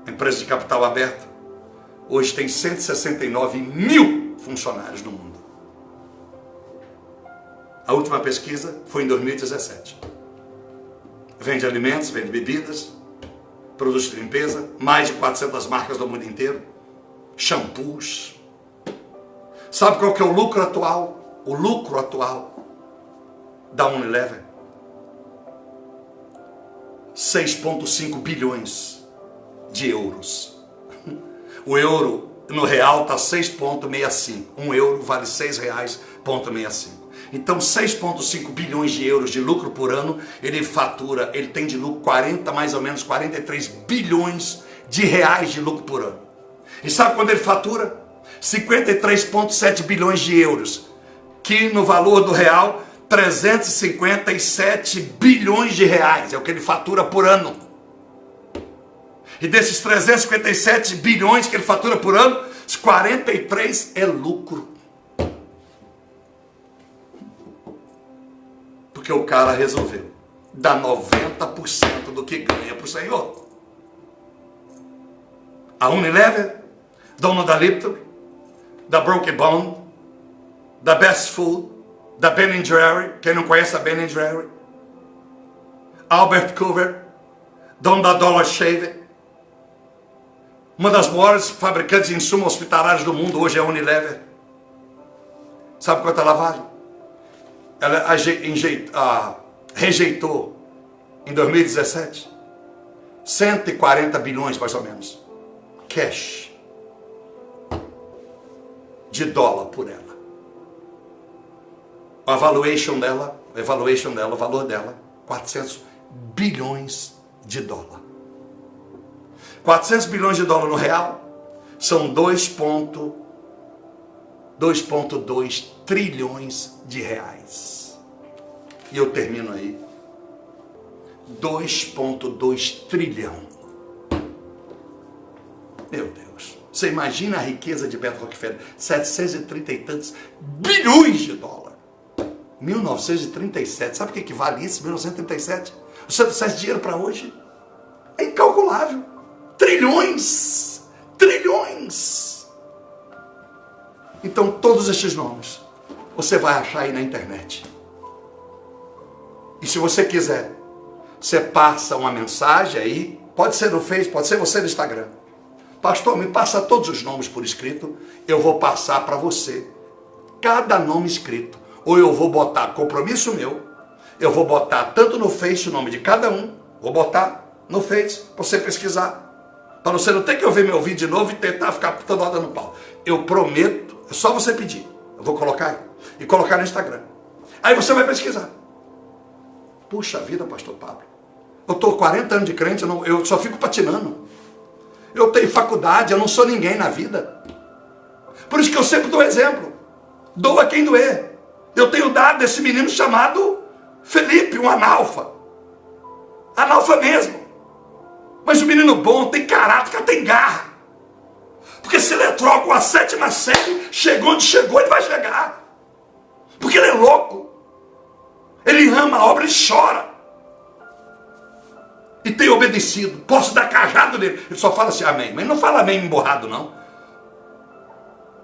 empresa de capital aberto, hoje tem 169 mil funcionários no mundo. A última pesquisa foi em 2017. Vende alimentos, vende bebidas, produtos de limpeza, mais de 400 marcas do mundo inteiro, shampoos. Sabe qual que é o lucro atual? O lucro atual da Unilever? 6,5 bilhões de euros. O euro no real está 6,65. Um euro vale R$6,65. Então 6,5 bilhões de euros de lucro por ano, ele fatura, ele tem de lucro mais ou menos 43 bilhões de reais de lucro por ano. E sabe quando ele fatura? 53,7 bilhões de euros, que no valor do real, 357 bilhões de reais, é o que ele fatura por ano. E desses 357 bilhões que ele fatura por ano, 43 é lucro. Porque o cara resolveu dar 90% do que ganha para o Senhor. A Unilever dono da Lipton, da Broken Bond, da Best Food, da Ben Jerry, quem não conhece a Ben Jerry, Albert Coover, dono da Dollar Shave, uma das maiores fabricantes de insumos hospitalares do mundo, hoje é a Unilever. Sabe quanto ela vale? Ela rejeitou, em 2017, 140 bilhões, mais ou menos, cash, de dólar por ela. A valuation dela, o valor dela, 400 bilhões de dólar. 400 bilhões de dólar no real são 2,2 trilhões de reais. E eu termino aí. 2,2 trilhão. Meu Deus. Você imagina a riqueza de Beto Rockefeller? 730 e tantos bilhões de dólar. 1937. Sabe o que vale isso? 1937. Você trouxesse dinheiro para hoje? É incalculável. Trilhões. Trilhões. Então todos estes nomes você vai achar aí na internet. E se você quiser, você passa uma mensagem aí, pode ser no Face, pode ser você no Instagram. Pastor, me passa todos os nomes por escrito, eu vou passar para você cada nome escrito. Ou eu vou botar compromisso meu, eu vou botar tanto no Face o nome de cada um, vou botar no Face para você pesquisar. Para você não ter que ouvir meu vídeo de novo e tentar ficar toda hora dando pau. Eu prometo, é só você pedir. Eu vou colocar aí. E colocar no Instagram. Aí você vai pesquisar. Puxa vida, pastor Pablo. Eu estou 40 anos de crente, eu só fico patinando. Eu tenho faculdade, eu não sou ninguém na vida. Por isso que eu sempre dou exemplo. Doa quem doer. Eu tenho dado esse menino chamado Felipe, um analfa. Analfa mesmo. Mas o menino bom tem caráter, tem garra. Porque se ele é troca a 7ª série, chegou onde chegou, ele vai chegar. Porque ele é louco. Ele ama a obra, ele chora. E tem obedecido. Posso dar cajado nele. Ele só fala assim, amém. Mas não fala amém emborrado, não.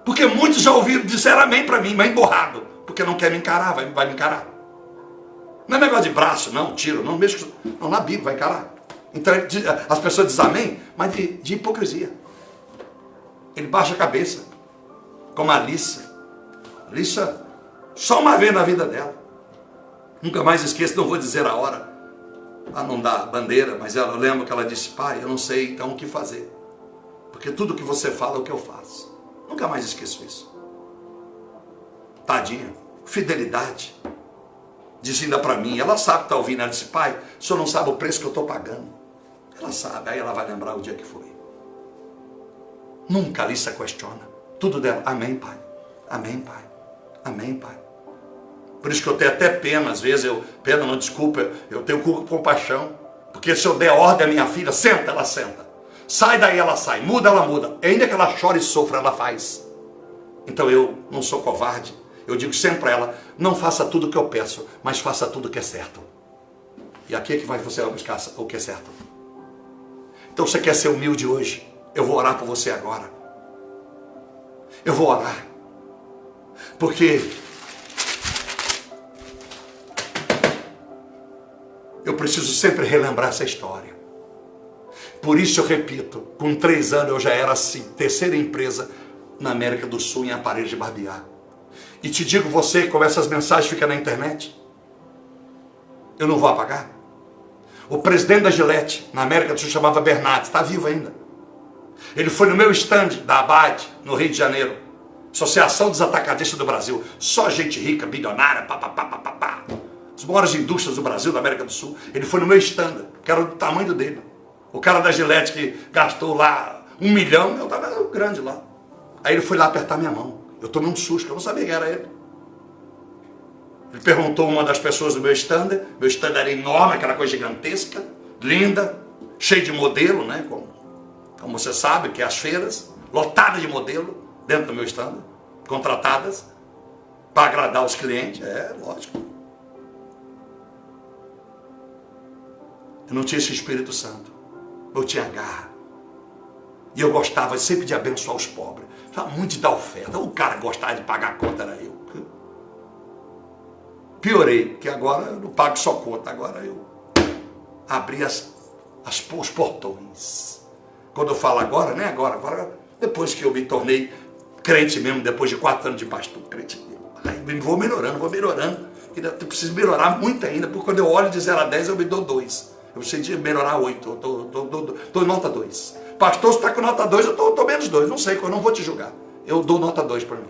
Porque muitos já ouviram dizer amém para mim, mas emborrado. Porque não quer me encarar, vai me encarar. Não é negócio de braço, não, tiro, não mexe. Não, na Bíblia vai encarar. Então as pessoas dizem amém, mas de hipocrisia. Ele baixa a cabeça. Como a Alissa. Alissa, só uma vez na vida dela. Nunca mais esqueço, não vou dizer a hora. Para não dar bandeira, mas eu lembro que ela disse, pai, eu não sei então o que fazer. Porque tudo que você fala é o que eu faço. Nunca mais esqueço isso. Tadinha. Fidelidade. Disse ainda para mim, ela sabe que está ouvindo, ela disse, pai, o senhor não sabe o preço que eu estou pagando. Ela sabe, aí ela vai lembrar o dia que foi. Nunca Alissa questiona. Tudo dela, amém, pai. Amém, pai. Amém, pai. Por isso que eu tenho até pena, às vezes, pena, não, desculpa, eu tenho compaixão. Porque se eu der ordem à minha filha, senta, ela senta. Sai daí, ela sai. Muda, ela muda. Ainda que ela chore e sofra, ela faz. Então eu não sou covarde. Eu digo sempre para ela, não faça tudo o que eu peço, mas faça tudo o que é certo. E aqui é que você vai buscar o que é certo. Então você quer ser humilde hoje? Eu vou orar por você agora. Eu vou orar. Porque eu preciso sempre relembrar essa história. Por isso eu repito, com 3 anos eu já era assim, 3ª empresa na América do Sul em aparelho de barbear. E te digo você, como essas mensagens ficam na internet, eu não vou apagar. O presidente da Gillette, na América do Sul, chamava Bernardes, está vivo ainda. Ele foi no meu stand da Abad, no Rio de Janeiro. Associação dos Atacadistas do Brasil. Só gente rica, bilionária, papapá. As maiores indústrias do Brasil, da América do Sul. Ele foi no meu stand, que era do tamanho dele. O cara da Gillette que gastou lá 1 milhão, eu estava grande lá. Aí ele foi lá apertar minha mão. Eu tomei um susto, eu não sabia que era ele. Ele perguntou a uma das pessoas do meu stand era enorme, aquela coisa gigantesca, linda, cheio de modelo, né? Como você sabe, que é as feiras, lotada de modelo dentro do meu stand, contratadas para agradar os clientes, lógico. Eu não tinha esse Espírito Santo, eu tinha garra. E eu gostava sempre de abençoar os pobres. Gostava muito de dar oferta. O cara que gostava de pagar a conta era eu. Piorei, porque agora eu não pago só conta, agora eu abri os portões. Quando eu falo agora, né? Agora, depois que eu me tornei crente mesmo, depois de 4 anos de pastor, crente mesmo. Aí vou melhorando. Eu preciso melhorar muito ainda, porque quando eu olho de 0 a 10, eu me dou 2. Eu preciso de melhorar 8, estou em nota 2. Pastor, se está com nota 2, eu estou menos 2, não sei, eu não vou te julgar. Eu dou nota 2 para mim.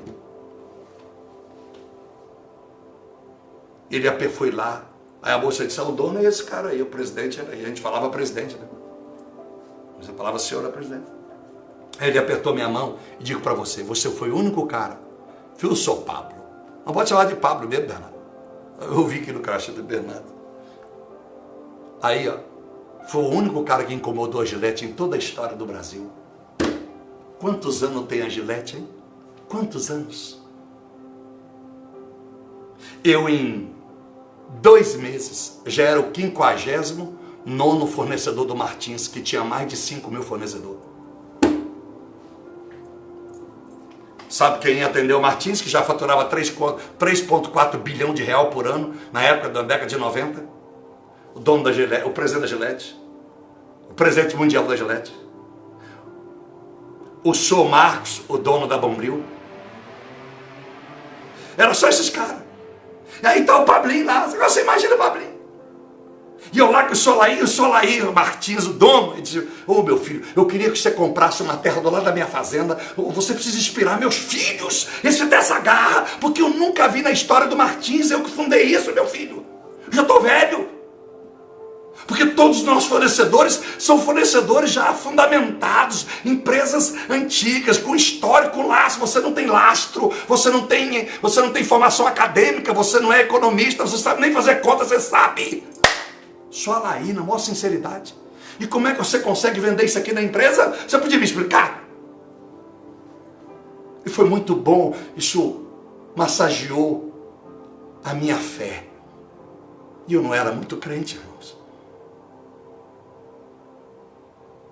Ele foi lá, aí a moça disse, o dono é esse cara aí, o presidente, e a gente falava presidente, né? Mas a palavra senhor é presidente. Aí ele apertou minha mão e digo para você, você foi o único cara, eu sou Pablo. Não pode chamar de Pablo mesmo, Bernardo. Eu vi aqui no caixa do Bernardo. Aí, ó, foi o único cara que incomodou a Gillette em toda a história do Brasil. Quantos anos tem a Gillette, hein? Quantos anos? Eu, em 2 meses, já era o 59º fornecedor do Martins, que tinha mais de 5 mil fornecedores. Sabe quem atendeu o Martins, que já faturava 3,4 bilhão de real por ano, na época da década de 90? O dono da Gillette, o presidente da Gillette, o presidente mundial da Gillette, o senhor Marcos, o dono da Bombril. Era só esses caras. E aí tá o Pablinho lá, você imagina o Pablinho. E eu lá com o Solaí, o Martins, o dono, ele dizia, meu filho, eu queria que você comprasse uma terra do lado da minha fazenda, você precisa inspirar meus filhos, esse dessa garra, porque eu nunca vi na história do Martins, eu que fundei isso, meu filho. Já estou velho. Porque todos os nossos fornecedores são fornecedores já fundamentados, empresas antigas, com histórico, com laço. Você não tem lastro, você não tem formação acadêmica, você não é economista, você sabe nem fazer conta, você sabe. Só a Laí, na maior sinceridade. E como é que você consegue vender isso aqui na empresa? Você podia me explicar? E foi muito bom, isso massageou a minha fé. E eu não era muito crente, irmãos.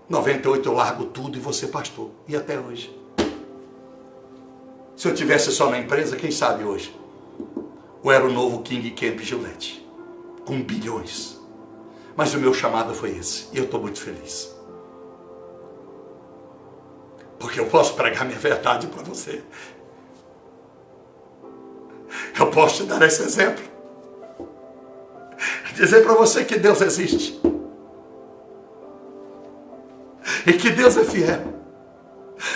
98 eu largo tudo e vou ser pastor. E até hoje. Se eu tivesse só na empresa, quem sabe hoje? Ou era o novo King Camp Gillette, com bilhões. Mas o meu chamado foi esse. E eu estou muito feliz. Porque eu posso pregar minha verdade para você. Eu posso te dar esse exemplo. Dizer para você que Deus existe. E que Deus é fiel.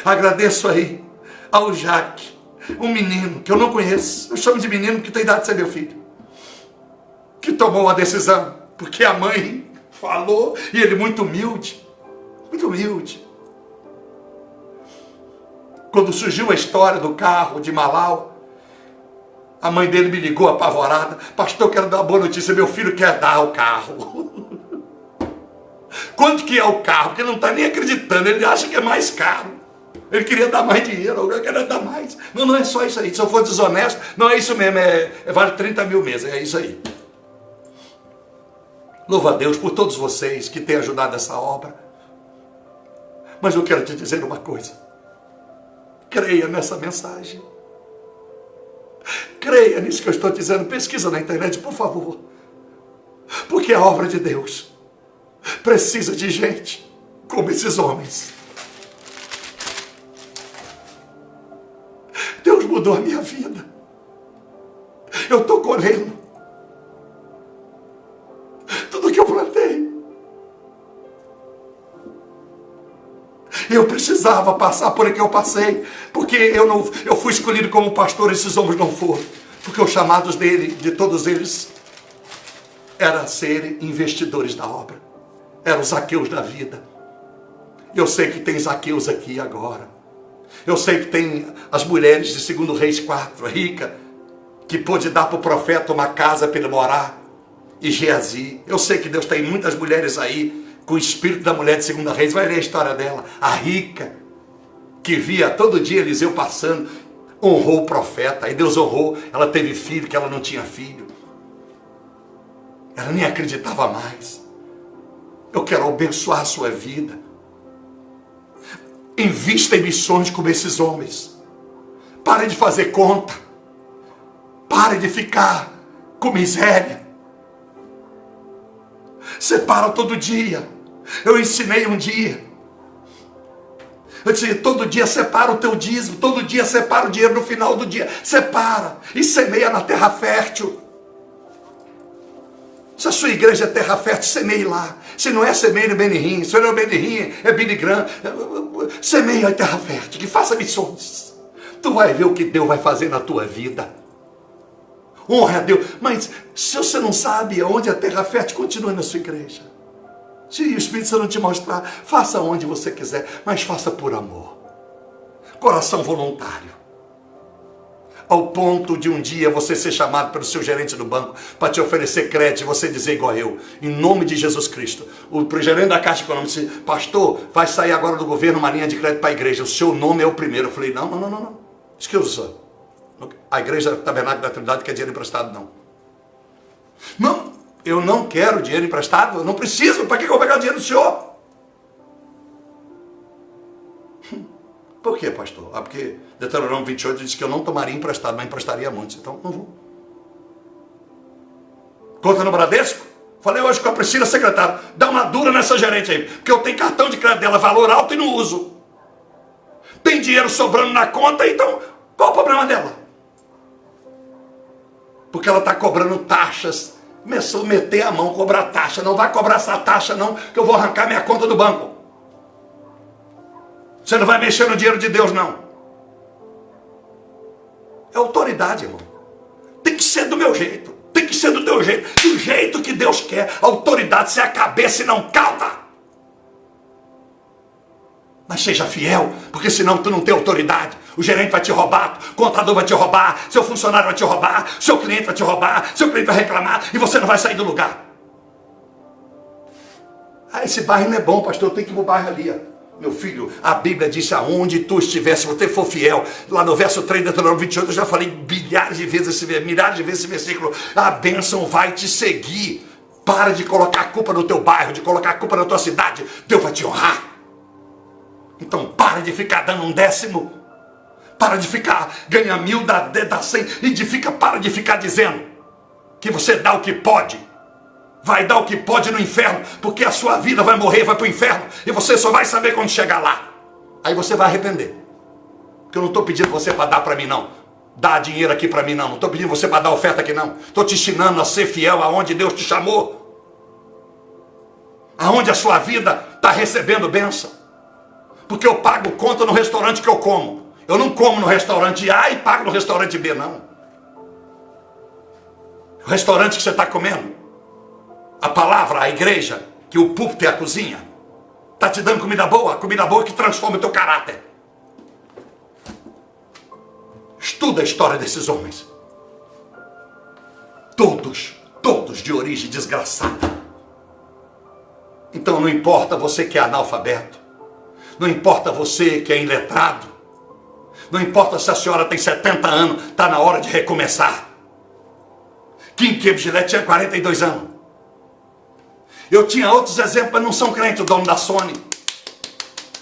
Agradeço aí ao Jaque, um menino que eu não conheço. Eu chamo de menino porque tem idade de ser meu filho. Que tomou uma decisão. Porque a mãe falou. E ele muito humilde. Muito humilde. Quando surgiu a história do carro de Malau, a mãe dele me ligou apavorada. Pastor, quero dar uma boa notícia. Meu filho quer dar o carro. Quanto que é o carro? Porque ele não está nem acreditando. Ele acha que é mais caro. Ele queria dar mais dinheiro. Eu queria dar mais. Não, não é só isso aí. Se eu for desonesto, não é isso mesmo. Vale 30 mil meses. É isso aí. Louva a Deus por todos vocês que têm ajudado essa obra. Mas eu quero te dizer uma coisa. Creia nessa mensagem. Creia nisso que eu estou dizendo. Pesquisa na internet, por favor. Porque a obra de Deus precisa de gente como esses homens. Deus mudou a minha vida. Eu estou colhendo tudo que eu plantei. Eu precisava passar por que eu passei, porque eu fui escolhido como pastor, esses homens não foram, porque os chamados de todos eles, era serem investidores da obra. Eram os Zaqueus da vida. Eu sei que tem Zaqueus aqui agora. Eu sei que tem as mulheres de 2 Reis 4, rica, que pôde dar para o profeta uma casa para ele morar, e Geazi. Eu sei que Deus tem muitas mulheres aí, com o espírito da mulher de 2 Reis, vai ler a história dela. A rica, que via todo dia Eliseu passando, honrou o profeta, aí Deus honrou, ela teve filho, que ela não tinha filho. Ela nem acreditava mais. Eu quero abençoar a sua vida. Invista em missões como esses homens. Pare de fazer conta. Pare de ficar com miséria. Separa todo dia. Eu ensinei um dia. Eu disse, todo dia separa o teu dízimo, todo dia separa o dinheiro no final do dia. Separa e semeia na terra fértil. Se a sua igreja é terra fértil, semeie lá. Se não é, semeie no Benihim. Se não é Benihim, é Billy Graham. Semeia em terra fértil, que faça missões. Tu vai ver o que Deus vai fazer na tua vida. Honra a Deus. Mas se você não sabe onde é a terra fértil, continue na sua igreja. Se o Espírito Santo não te mostrar, faça onde você quiser, mas faça por amor. Coração voluntário. Ao ponto de um dia você ser chamado pelo seu gerente do banco para te oferecer crédito e você dizer igual eu, em nome de Jesus Cristo. O gerente da Caixa Econômica disse, pastor, vai sair agora do governo uma linha de crédito para a igreja, o seu nome é o primeiro. Eu falei, não. Excuse, a igreja Tabernáculo da Trindade quer dinheiro emprestado, não. Não, eu não quero dinheiro emprestado, eu não preciso, para que eu vou pegar o dinheiro do senhor? Por quê, pastor? Porque Deuteronômio 28 diz que eu não tomaria emprestado, mas emprestaria muitos, então não vou. Conta no Bradesco? Falei hoje com a Priscila, secretária, dá uma dura nessa gerente aí, porque eu tenho cartão de crédito dela, valor alto e não uso. Tem dinheiro sobrando na conta, então qual o problema dela? Porque ela está cobrando taxas. Começou a meter a mão, cobrar taxa. Não vai cobrar essa taxa não, que eu vou arrancar minha conta do banco. Você não vai mexer no dinheiro de Deus não. É autoridade, irmão. Tem que ser do meu jeito. Tem que ser do teu jeito. Do jeito que Deus quer. A autoridade, se é a cabeça e não cauda. Mas seja fiel, porque senão tu não tem autoridade. O gerente vai te roubar, o contador vai te roubar, seu funcionário vai te roubar, seu cliente vai te roubar, seu cliente vai reclamar e você não vai sair do lugar. Ah, esse bairro não é bom, pastor, eu tenho que ir para o bairro ali. Ó. Meu filho, a Bíblia diz aonde tu estiver, se você for fiel, lá no verso 3 de Deuteronômio 28, eu já falei milhares de vezes esse versículo, a bênção vai te seguir. Para de colocar a culpa no teu bairro, de colocar a culpa na tua cidade, Deus vai te honrar. Então para de ficar dando um décimo, para de ficar ganha 1000, dá 100, e para de ficar dizendo que você dá o que pode, vai dar o que pode no inferno, porque a sua vida vai morrer, vai para o inferno, e você só vai saber quando chegar lá, aí você vai arrepender, porque eu não estou pedindo você para dar para mim não, dar dinheiro aqui para mim não estou pedindo você para dar oferta aqui não, estou te ensinando a ser fiel aonde Deus te chamou, aonde a sua vida está recebendo bênção. Porque eu pago conta no restaurante que eu como. Eu não como no restaurante A e pago no restaurante B, não. O restaurante que você está comendo, a palavra, a igreja, que o púlpito é a cozinha, está te dando comida boa, a comida boa que transforma o teu caráter. Estuda a história desses homens. Todos de origem desgraçada. Então não importa você que é analfabeto, não importa você que é iletrado, não importa se a senhora tem 70 anos, está na hora de recomeçar. Kim Kebgillet tinha 42 anos. Eu tinha outros exemplos, mas não são crentes, o dono da Sony,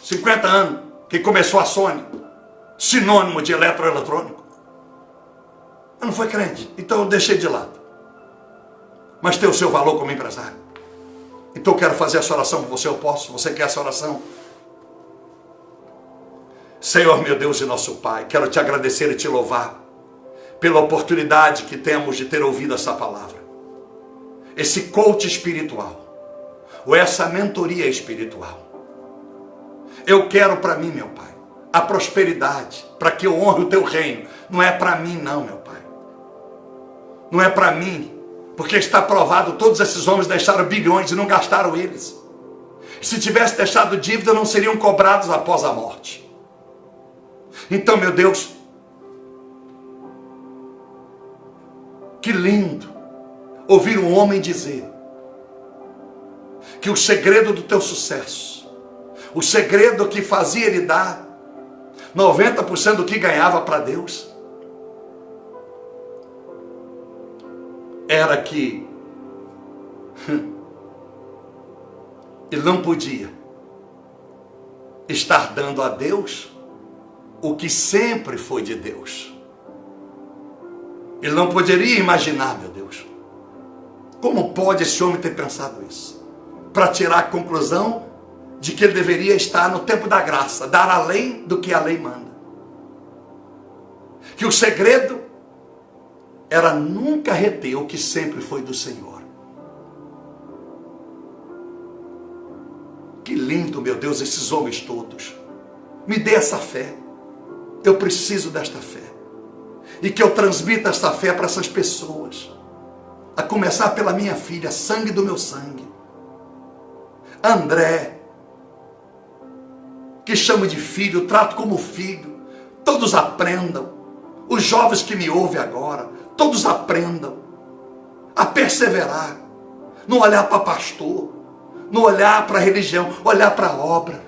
50 anos, que começou a Sony, sinônimo de eletroeletrônico. Eu não foi crente, então eu deixei de lado. Mas tem o seu valor como empresário. Então eu quero fazer essa oração com você, eu posso? Você quer essa oração? Senhor, meu Deus e nosso Pai, quero te agradecer e te louvar pela oportunidade que temos de ter ouvido essa palavra. Esse coach espiritual, ou essa mentoria espiritual. Eu quero para mim, meu Pai, a prosperidade, para que eu honre o teu reino. Não é para mim não, meu Pai. Não é para mim, porque está provado, todos esses homens deixaram bilhões e não gastaram eles. Se tivesse deixado dívida, não seriam cobrados após a morte. Então, meu Deus, que lindo ouvir um homem dizer que o segredo do teu sucesso, o segredo que fazia ele dar 90% do que ganhava para Deus, era que ele não podia estar dando a Deus o que sempre foi de Deus. Ele não poderia imaginar, meu Deus, como pode esse homem ter pensado isso? Para tirar a conclusão de que ele deveria estar no tempo da graça, dar além do que a lei manda. Que o segredo era nunca reter o que sempre foi do Senhor. Que lindo, meu Deus, esses homens todos. Me dê essa fé. Eu preciso desta fé. E que eu transmita esta fé para essas pessoas. A começar pela minha filha, sangue do meu sangue. André, que chamo de filho, trato como filho. Todos aprendam. Os jovens que me ouvem agora, todos aprendam a perseverar. Não olhar para pastor, não olhar para a religião, olhar para a obra.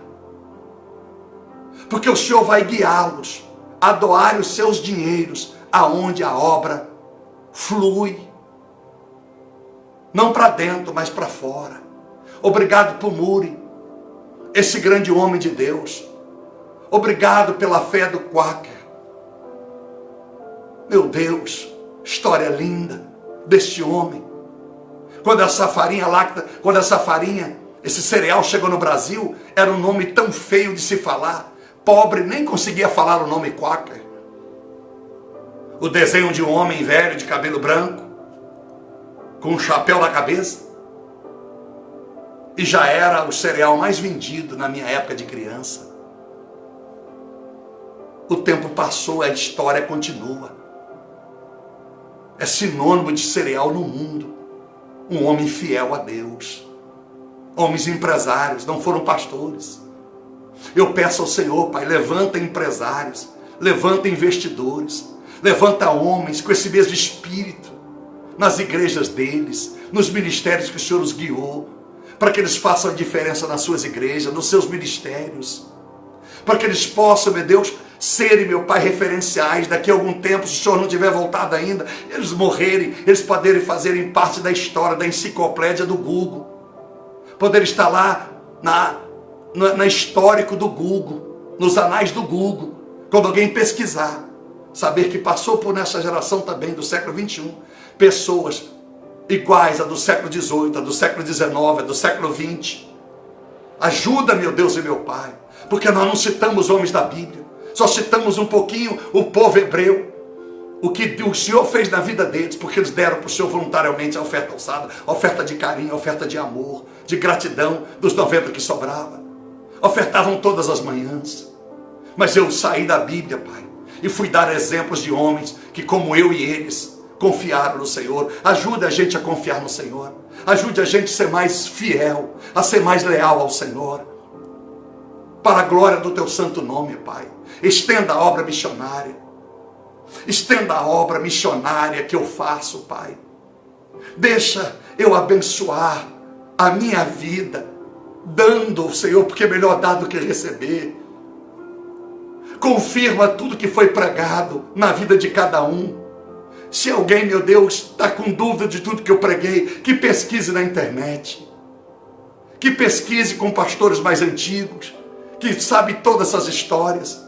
Porque o Senhor vai guiá-los a doar os seus dinheiros aonde a obra flui. Não para dentro, mas para fora. Obrigado por Muri, esse grande homem de Deus. Obrigado pela fé do Quaker. Meu Deus, história linda deste homem. Quando essa farinha, esse cereal chegou no Brasil, era um nome tão feio de se falar. Pobre nem conseguia falar o nome Quaker. O desenho de um homem velho de cabelo branco, com um chapéu na cabeça. E já era o cereal mais vendido na minha época de criança. O tempo passou, a história continua. É sinônimo de cereal no mundo. Um homem fiel a Deus. Homens empresários, não foram pastores. Eu peço ao Senhor, Pai, levanta empresários, levanta investidores, levanta homens com esse mesmo espírito, nas igrejas deles, nos ministérios que o Senhor os guiou, para que eles façam a diferença nas suas igrejas, nos seus ministérios, para que eles possam, meu Deus, serem, meu Pai, referenciais. Daqui a algum tempo, se o Senhor não tiver voltado ainda, eles morrerem, eles poderem fazerem parte da história, da enciclopédia do Google, poderem estar lá na histórico do Google, nos anais do Google, quando alguém pesquisar, saber que passou por nessa geração também do século 21, pessoas iguais a do século 18, a do século 19, a do século 20. Ajuda, meu Deus e meu Pai, porque nós não citamos homens da Bíblia, só citamos um pouquinho o povo hebreu, o que o Senhor fez na vida deles, porque eles deram para o Senhor voluntariamente a oferta alçada, a oferta de carinho, a oferta de amor, de gratidão, dos 90 que sobrava. Ofertavam todas as manhãs. Mas eu saí da Bíblia, Pai, e fui dar exemplos de homens que, como eu e eles, confiaram no Senhor. Ajude a gente a confiar no Senhor. Ajude a gente a ser mais fiel, a ser mais leal ao Senhor. Para a glória do teu santo nome, Pai. Estenda a obra missionária. Estenda a obra missionária que eu faço, Pai. Deixa eu abençoar a minha vida, dando ao Senhor, porque é melhor dar do que receber. Confirma tudo que foi pregado na vida de cada um. Se alguém, meu Deus, está com dúvida de tudo que eu preguei, que pesquise na internet. Que pesquise com pastores mais antigos, que sabem todas essas histórias.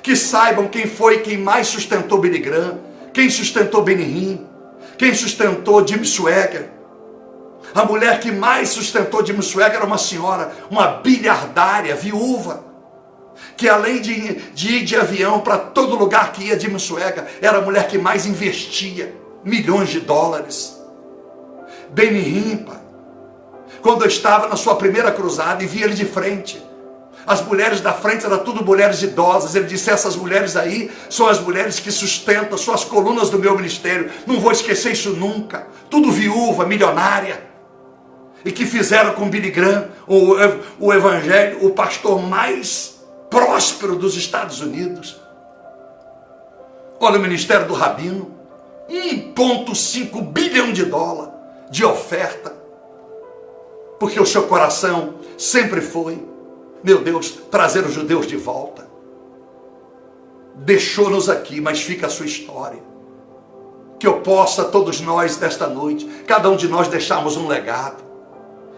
Que saibam quem foi quem mais sustentou Billy Graham, quem sustentou Benny Hinn, quem sustentou Jim Swaggart. A mulher que mais sustentou Jim Swaggart era uma senhora, uma bilhardária, viúva, que além de ir de avião para todo lugar que ia Jim Swaggart, era a mulher que mais investia milhões de dólares. Benny Hinn, pai, quando eu estava na sua primeira cruzada e vi ele de frente, as mulheres da frente eram tudo mulheres idosas. Ele disse: essas mulheres aí são as mulheres que sustentam, são as colunas do meu ministério. Não vou esquecer isso nunca. Tudo viúva, milionária. E que fizeram com Billy Graham o evangelho, o pastor mais próspero dos Estados Unidos. Olha o ministério do Rabino. 1,5 bilhão de dólares de oferta. Porque o seu coração sempre foi, meu Deus, trazer os judeus de volta. Deixou-nos aqui, mas fica a sua história. Que eu possa, todos nós, desta noite, cada um de nós deixarmos um legado.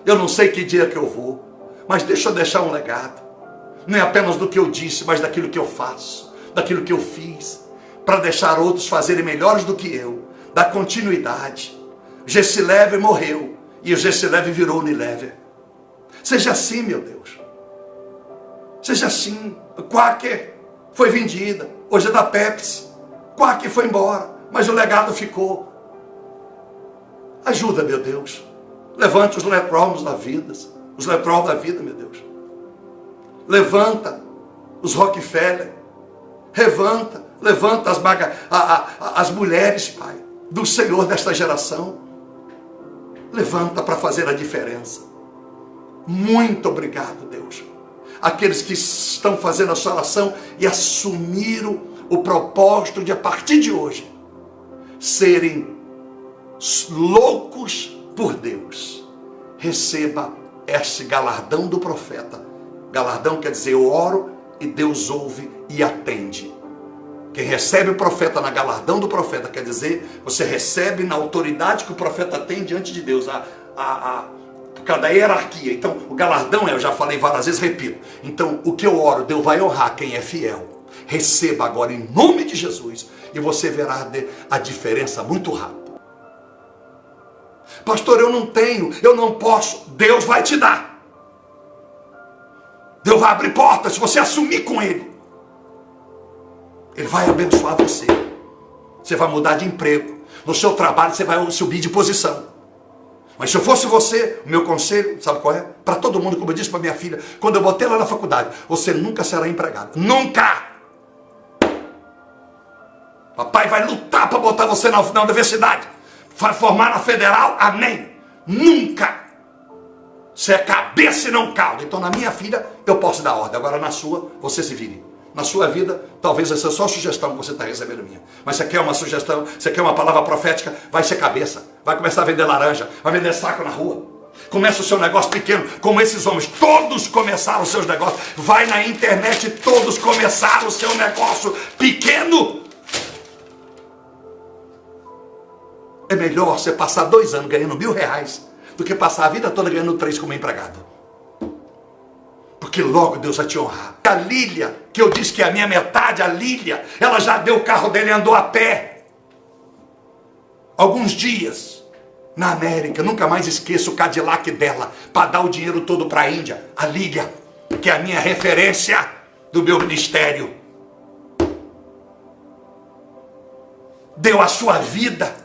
Eu não sei que dia que eu vou, mas deixa eu deixar um legado. não é apenas do que eu disse, mas daquilo que eu faço, daquilo que eu fiz, para deixar outros fazerem melhores do que eu, da continuidade. Gessilever morreu, e o Gessilever virou Unilever. Seja assim, meu Deus. Seja assim. Quaker foi vendida, hoje é da Pepsi. Quaker foi embora, mas o legado ficou. Ajuda, meu Deus. Levante os leprosos da vida, meu Deus. Levanta os Rockefeller. Levanta as mulheres, Pai, do Senhor desta geração. Levanta para fazer a diferença. Muito obrigado, Deus. Aqueles que estão fazendo a sua oração e assumiram o propósito de, a partir de hoje, serem loucos por Deus. Receba este galardão do profeta. Galardão quer dizer, eu oro e Deus ouve e atende. Quem recebe o profeta na galardão do profeta, quer dizer, você recebe na autoridade que o profeta tem diante de Deus, por causa da hierarquia. Então, o galardão eu já falei várias vezes, repito. Então, o que eu oro, Deus vai honrar quem é fiel. Receba agora em nome de Jesus e você verá a diferença muito rápido. Pastor, eu não tenho, eu não posso. Deus vai te dar. Deus vai abrir portas se você assumir com Ele. Ele vai abençoar você. Você vai mudar de emprego. No seu trabalho você vai subir de posição. Mas se eu fosse você, o meu conselho, sabe qual é? Para todo mundo, como eu disse para minha filha, quando eu botei ela na faculdade, você nunca será empregado. Nunca! Papai vai lutar para botar você na universidade. Vai formar na federal, amém. Nunca! Você é cabeça e não cauda. Então na minha filha eu posso dar ordem. Agora na sua, você se vire. Na sua vida, talvez essa é só a sugestão que você está recebendo minha. Mas você quer uma sugestão, você quer uma palavra profética, vai ser cabeça. Vai começar a vender laranja, vai vender saco na rua. Começa o seu negócio pequeno, como esses homens, todos começaram os seus negócios. Vai na internet, todos começaram o seu negócio pequeno. É melhor você passar 2 anos ganhando R$1.000 do que passar a vida toda ganhando 3 como empregado. Porque logo Deus vai te honrar. A Lília, que eu disse que é a minha metade, a Lília, ela já deu o carro dele e andou a pé. Alguns dias, na América, nunca mais esqueço o Cadillac dela, para dar o dinheiro todo para a Índia. A Lília, que é a minha referência do meu ministério. Deu a sua vida.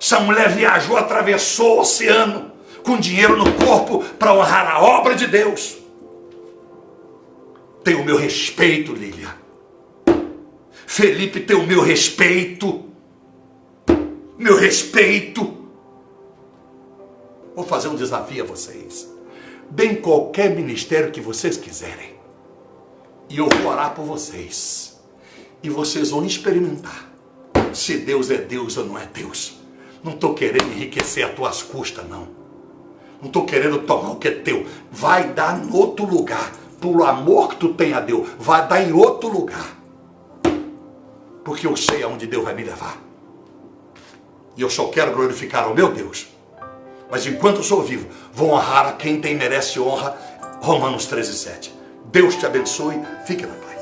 Essa mulher viajou, atravessou o oceano, com dinheiro no corpo, para honrar a obra de Deus. Tem o meu respeito, Lília. Felipe tem o meu respeito. Meu respeito. Vou fazer um desafio a vocês. Deem qualquer ministério que vocês quiserem. E eu vou orar por vocês. E vocês vão experimentar se Deus é Deus ou não é Deus. Não estou querendo enriquecer a tuas custas, não. Não estou querendo tomar o que é teu. Vai dar em outro lugar. Por amor que tu tem a Deus, vai dar em outro lugar. Porque eu sei aonde Deus vai me levar. E eu só quero glorificar ao meu Deus. Mas enquanto eu sou vivo, vou honrar a quem tem merece honra. Romanos 13:7. Deus te abençoe. Fique na paz.